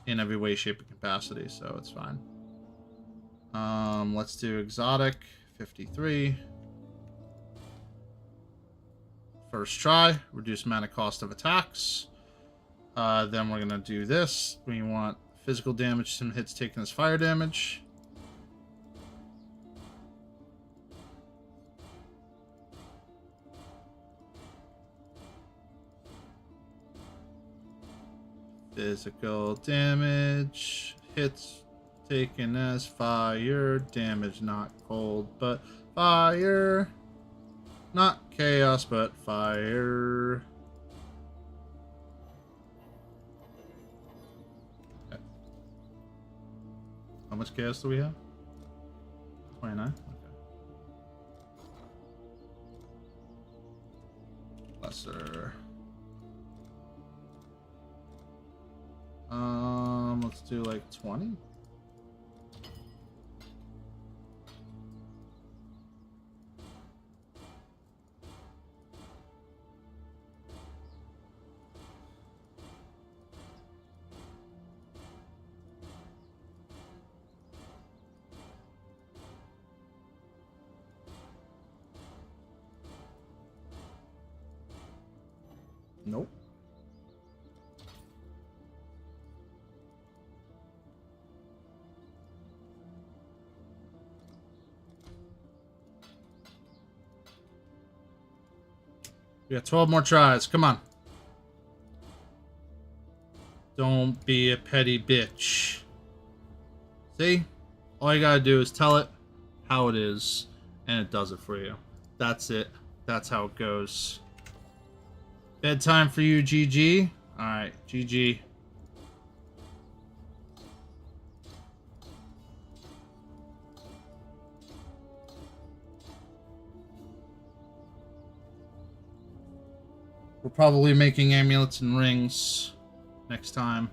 every way, shape, and capacity. So it's fine. Let's do exotic 53. First try, reduce mana cost of attacks. Then we're gonna do this. We want physical damage, some hits taken as fire damage. Physical damage, hits taken as fire damage, not cold, but fire. Not chaos, but fire. Okay. How much chaos do we have? 29? Okay. Lesser. Let's do like 20. Nope. We got 12 more tries. Come on. Don't be a petty bitch. See? All you gotta do is tell it how it is, and it does it for you. That's it. That's how it goes. Bedtime for you, GG. Alright, GG. We're probably making amulets and rings next time.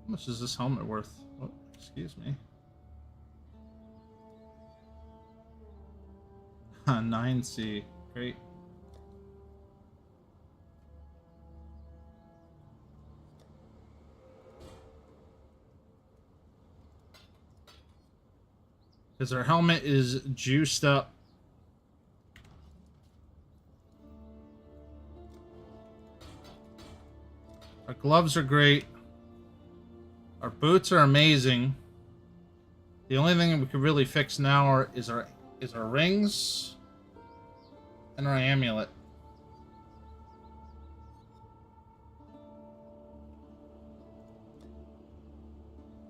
How much is this helmet worth? Oh, excuse me. 9C. Great. Because our helmet is juiced up. Our gloves are great. Our boots are amazing. The only thing that we could really fix now is our rings and our amulet.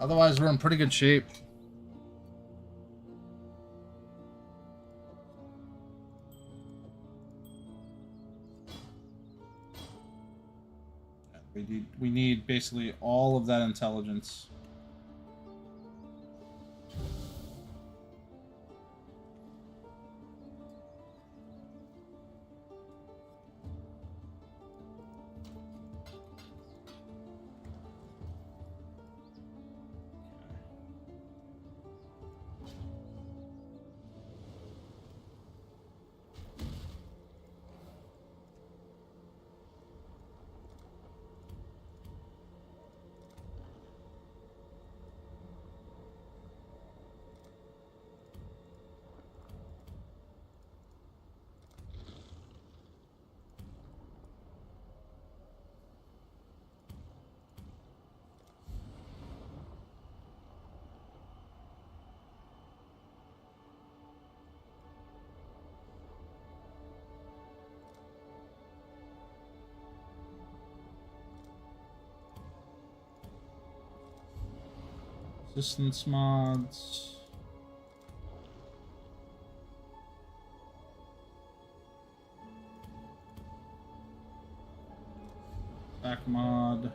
Otherwise, we're in pretty good shape. We need basically all of that intelligence. Resistance mods. Back mod.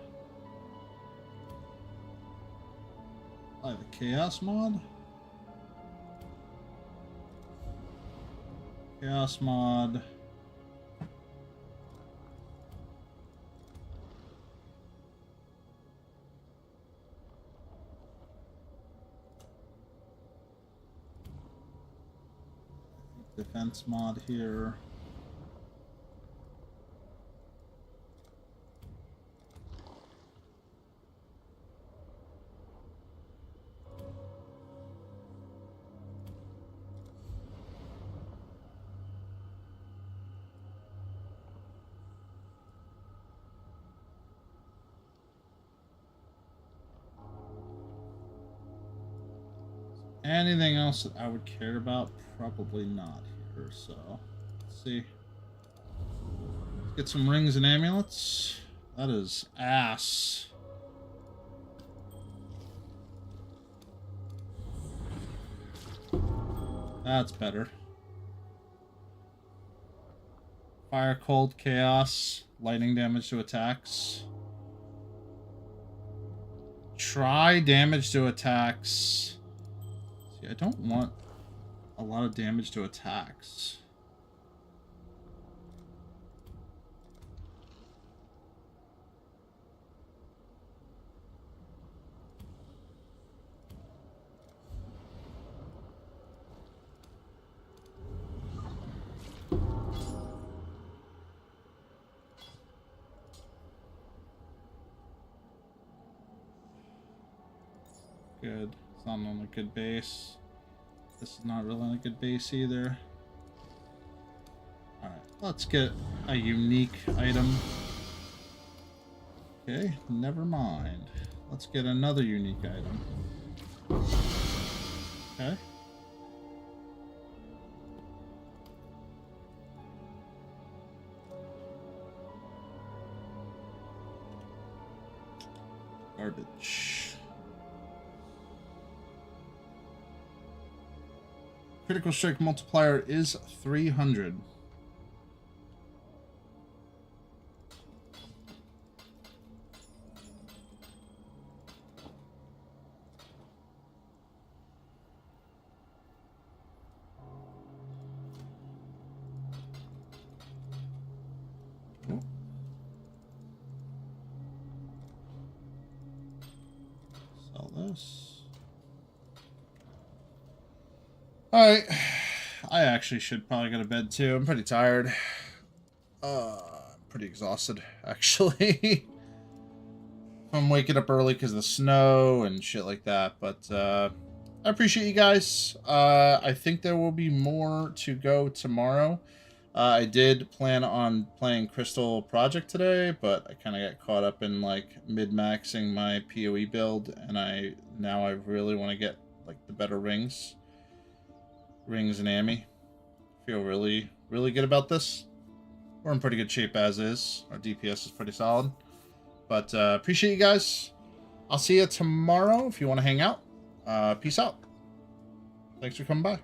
I have a chaos mod. Chaos mod. Defense mod here. Anything else that I would care about? Probably not here, so let's see. Let's get some rings and amulets. That is ass. That's better. Fire, cold, chaos, lightning damage to attacks. Try damage to attacks. See, I don't want a lot of damage to attacks. Good. It's not on a good base. This is not really on a good base either. Alright, let's get a unique item. Okay, never mind. Let's get another unique item. Okay. Garbage. Critical strike multiplier is 300. Oh. Sell this. Alright, I actually should probably go to bed too. I'm pretty tired. I'm pretty exhausted, actually. I'm waking up early because of the snow and shit like that, but I appreciate you guys. I think there will be more to go tomorrow. I did plan on playing Crystal Project today, but I kind of got caught up in like mid-maxing my PoE build, and I really want to get like the better rings and Amy. Feel really good about this. We're in pretty good shape as is. Our DPS is pretty solid. But appreciate you guys. I'll see you tomorrow if you want to hang out. Peace out. Thanks for coming by.